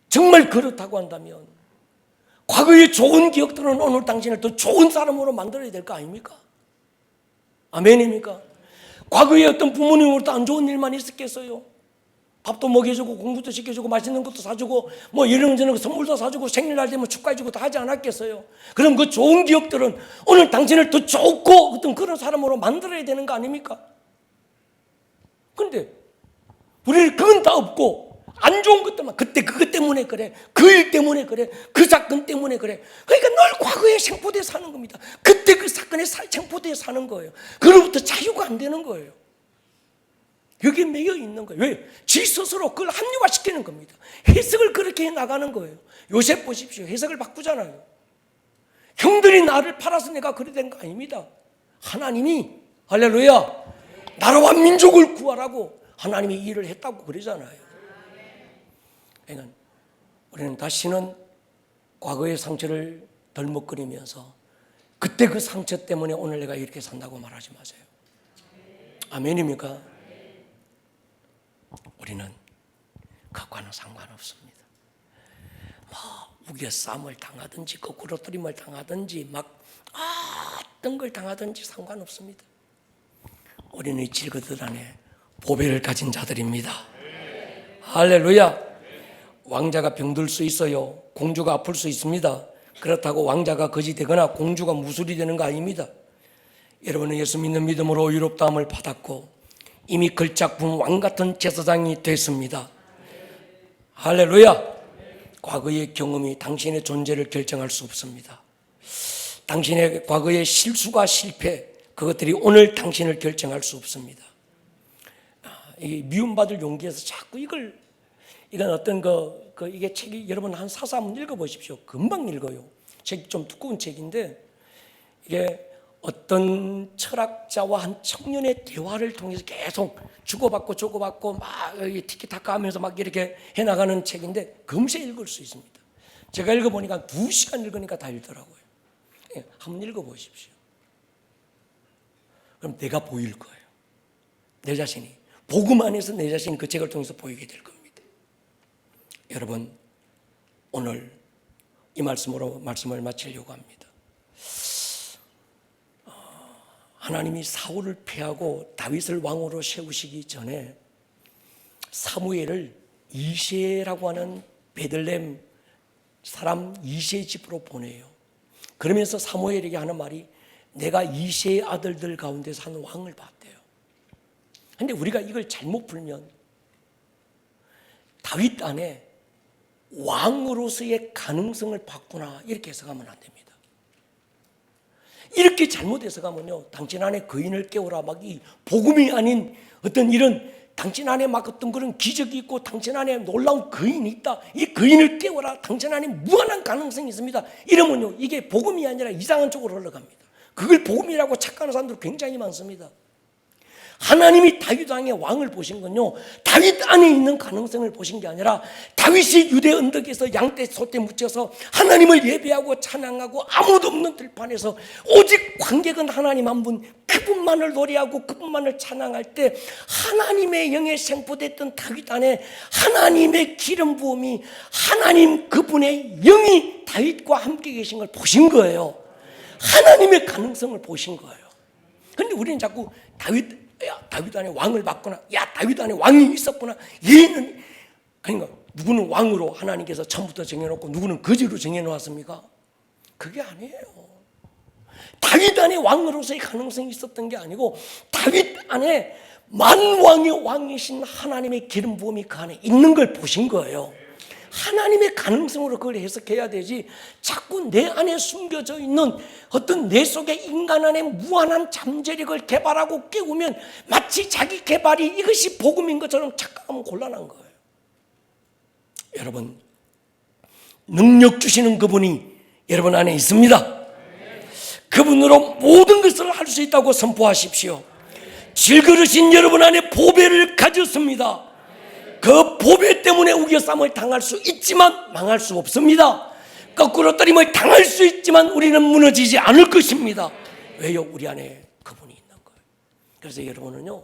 정말 그렇다고 한다면 과거의 좋은 기억들은 오늘 당신을 더 좋은 사람으로 만들어야 될 거 아닙니까? 아멘입니까? 과거에 어떤 부모님으로부터 안 좋은 일만 있었겠어요? 밥도 먹여주고 공부도 시켜주고 맛있는 것도 사주고 뭐 이런저런 선물도 사주고 생일날 되면 축하해주고 다 하지 않았겠어요? 그럼 그 좋은 기억들은 오늘 당신을 더 좋고 어떤 그런 사람으로 만들어야 되는 거 아닙니까? 그런데 우리는 그건 다 없고 안 좋은 것들만, 그때 그것 때문에 그래, 그 일 때문에 그래, 그 사건 때문에 그래. 그러니까 늘 과거에 생포대에 사는 겁니다. 그때 그 사건에 생포대에 사는 거예요. 그로부터 자유가 안 되는 거예요. 여기에 매여 있는 거예요. 왜? 지 스스로 그걸 합리화시키는 겁니다. 해석을 그렇게 해 나가는 거예요. 요셉 보십시오. 해석을 바꾸잖아요. 형들이 나를 팔아서 내가 그래 된 거 아닙니다. 하나님이 할렐루야 나라와 민족을 구하라고 하나님이 일을 했다고 그러잖아요. 그러니까 우리는 다시는 과거의 상처를 덜먹거리면서 그때 그 상처 때문에 오늘 내가 이렇게 산다고 말하지 마세요. 아멘입니까? 우리는 그것과는 상관없습니다. 우겨 싸움을 당하든지 거꾸로 뜨림을 당하든지 어떤 걸 당하든지 상관없습니다. 우리는 이 질그릇 안에 보배를 가진 자들입니다. 할렐루야. 왕자가 병들 수 있어요. 공주가 아플 수 있습니다. 그렇다고 왕자가 거지 되거나 공주가 무술이 되는 거 아닙니다. 여러분은 예수 믿는 믿음으로 의롭다함을 받았고 이미 걸작품 왕같은 제사장이 됐습니다. 할렐루야. 과거의 경험이 당신의 존재를 결정할 수 없습니다. 당신의 과거의 실수가 실패, 그것들이 오늘 당신을 결정할 수 없습니다. 미움받을 용기에서 자꾸 이건 어떤 이게 책이 여러분 한 사서 한번 읽어보십시오. 금방 읽어요. 책이 좀 두꺼운 책인데 이게 어떤 철학자와 한 청년의 대화를 통해서 계속 주고받고 막 티키타카 하면서 막 이렇게 해나가는 책인데 금세 읽을 수 있습니다. 제가 읽어보니까 2시간 읽으니까 다 읽더라고요. 한번 읽어보십시오. 그럼 내가 보일 거예요. 내 자신이. 복음 안에서 내 자신이 그 책을 통해서 보이게 될 겁니다. 여러분, 오늘 이 말씀으로 말씀을 마치려고 합니다. 하나님이 사울을 패하고 다윗을 왕으로 세우시기 전에 사무엘을 이새라고 하는 베들레헴 사람 이새 집으로 보내요. 그러면서 사무엘에게 하는 말이 내가 이새의 아들들 가운데서 한 왕을 봤대요. 그런데 우리가 이걸 잘못 풀면 다윗 안에 왕으로서의 가능성을 봤구나 이렇게 해석하면 안 됩니다. 이렇게 잘못 해석하면요, 당신 안에 거인을 깨우라 막 이 복음이 아닌 어떤 이런 당신 안에 막 어떤 그런 기적이 있고 당신 안에 놀라운 거인이 있다, 이 거인을 깨우라, 당신 안에 무한한 가능성이 있습니다. 이러면요 이게 복음이 아니라 이상한 쪽으로 흘러갑니다. 그걸 복음이라고 착각하는 사람들 굉장히 많습니다. 하나님이 다윗 왕의 왕을 보신 건요, 다윗 안에 있는 가능성을 보신 게 아니라 다윗이 유대 언덕에서 양떼 소떼 묻혀서 하나님을 예배하고 찬양하고 아무도 없는 들판에서 오직 관객은 하나님 한 분, 그분만을 노래하고 그분만을 찬양할 때 하나님의 영에 생포됐던 다윗 안에 하나님의 기름 부음이, 하나님 그분의 영이 다윗과 함께 계신 걸 보신 거예요. 하나님의 가능성을 보신 거예요. 그런데 우리는 자꾸 다윗 안에 왕을 봤구나, 다윗 안에 왕이 있었구나, 얘는 그러니까 누구는 왕으로 하나님께서 처음부터 정해놓고 누구는 거지로 정해놓았습니까? 그게 아니에요. 다윗 안에 왕으로서의 가능성이 있었던 게 아니고 다윗 안에 만왕의 왕이신 하나님의 기름 부음이 그 안에 있는 걸 보신 거예요. 하나님의 가능성으로 그걸 해석해야 되지, 자꾸 내 안에 숨겨져 있는 어떤 내 속에 인간 안에 무한한 잠재력을 개발하고 깨우면 마치 자기 개발이 이것이 복음인 것처럼 착각하면 곤란한 거예요. 여러분, 능력 주시는 그분이 여러분 안에 있습니다. 그분으로 모든 것을 할 수 있다고 선포하십시오. 질그릇인 여러분 안에 보배를 가졌습니다. 그 보배 때문에 우겨쌈을 당할 수 있지만 망할 수 없습니다. 거꾸로 떨림을 당할 수 있지만 우리는 무너지지 않을 것입니다. 왜요? 우리 안에 그분이 있는 거예요. 그래서 여러분은요,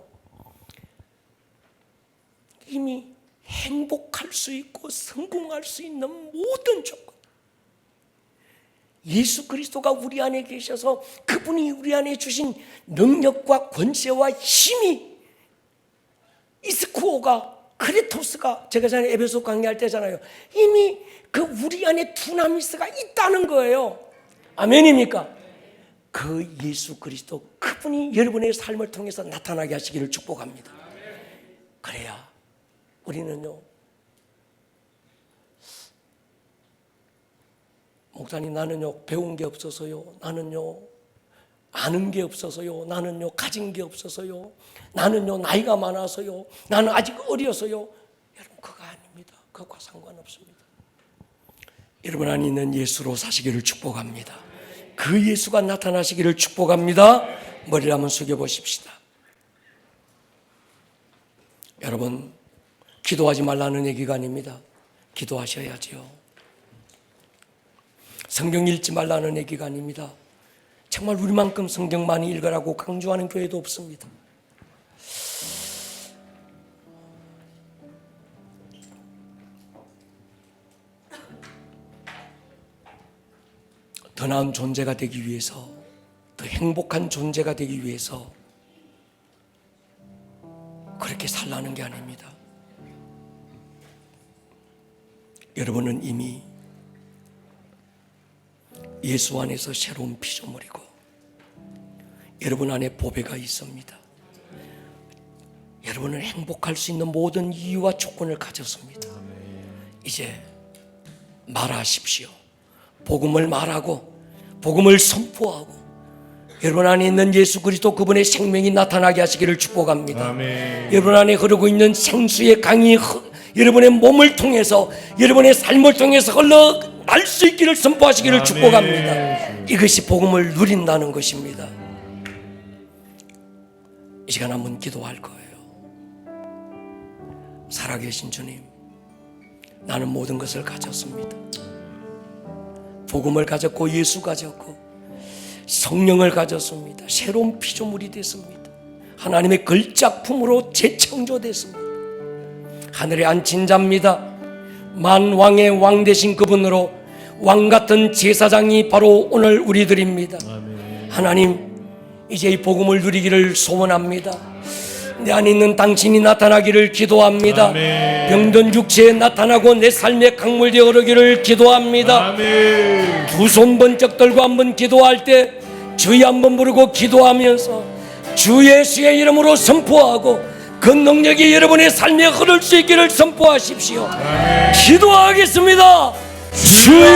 이미 행복할 수 있고 성공할 수 있는 모든 조건, 예수 그리스도가 우리 안에 계셔서 그분이 우리 안에 주신 능력과 권세와 힘이, 이스쿠오가, 크레토스가, 제가 전에 에베소 강의할 때잖아요, 이미 그 우리 안에 두나미스가 있다는 거예요. 아멘입니까? 그 예수 그리스도, 그분이 여러분의 삶을 통해서 나타나게 하시기를 축복합니다. 그래야 우리는요, 목사님 나는요 배운 게 없어서요, 나는요 아는 게 없어서요, 나는요 가진 게 없어서요, 나는요 나이가 많아서요, 나는 아직 어려서요. 여러분, 그거 아닙니다. 그것과 상관없습니다. 여러분 안에 있는 예수로 사시기를 축복합니다. 그 예수가 나타나시기를 축복합니다. 머리를 한번 숙여보십시다. 여러분, 기도하지 말라는 얘기가 아닙니다. 기도하셔야지요. 성경 읽지 말라는 얘기가 아닙니다. 정말 우리만큼 성경 많이 읽으라고 강조하는 교회도 없습니다. 더 나은 존재가 되기 위해서, 더 행복한 존재가 되기 위해서 그렇게 살라는 게 아닙니다. 여러분은 이미 예수 안에서 새로운 피조물이고 여러분 안에 보배가 있습니다. 여러분은 행복할 수 있는 모든 이유와 조건을 가졌습니다. 이제 말하십시오. 복음을 말하고 복음을 선포하고 여러분 안에 있는 예수 그리스도 그분의 생명이 나타나게 하시기를 축복합니다. 아멘. 여러분 안에 흐르고 있는 생수의 강이 여러분의 몸을 통해서, 여러분의 삶을 통해서 흘러날 수 있기를 선포하시기를 아멘. 축복합니다. 이것이 복음을 누린다는 것입니다. 이 시간 한번 기도할 거예요. 살아계신 주님, 나는 모든 것을 가졌습니다. 복음을 가졌고 예수 가졌고 성령을 가졌습니다. 새로운 피조물이 됐습니다. 하나님의 걸작품으로 재창조됐습니다. 하늘에 앉힌 자입니다. 만왕의 왕 되신 그분으로 왕같은 제사장이 바로 오늘 우리들입니다. 아멘. 하나님, 이제 이 복음을 누리기를 소원합니다. 내 안에 있는 당신이 나타나기를 기도합니다. 아멘. 병든 육체에 나타나고 내 삶의 강물되어 오르기를 기도합니다. 아멘. 두 손 번쩍 들고 한번 기도할 때 주의 한번 부르고 기도하면서 주 예수의 이름으로 선포하고 그 능력이 여러분의 삶에 흐를 수 있기를 선포하십시오. 아멘. 기도하겠습니다. 주여!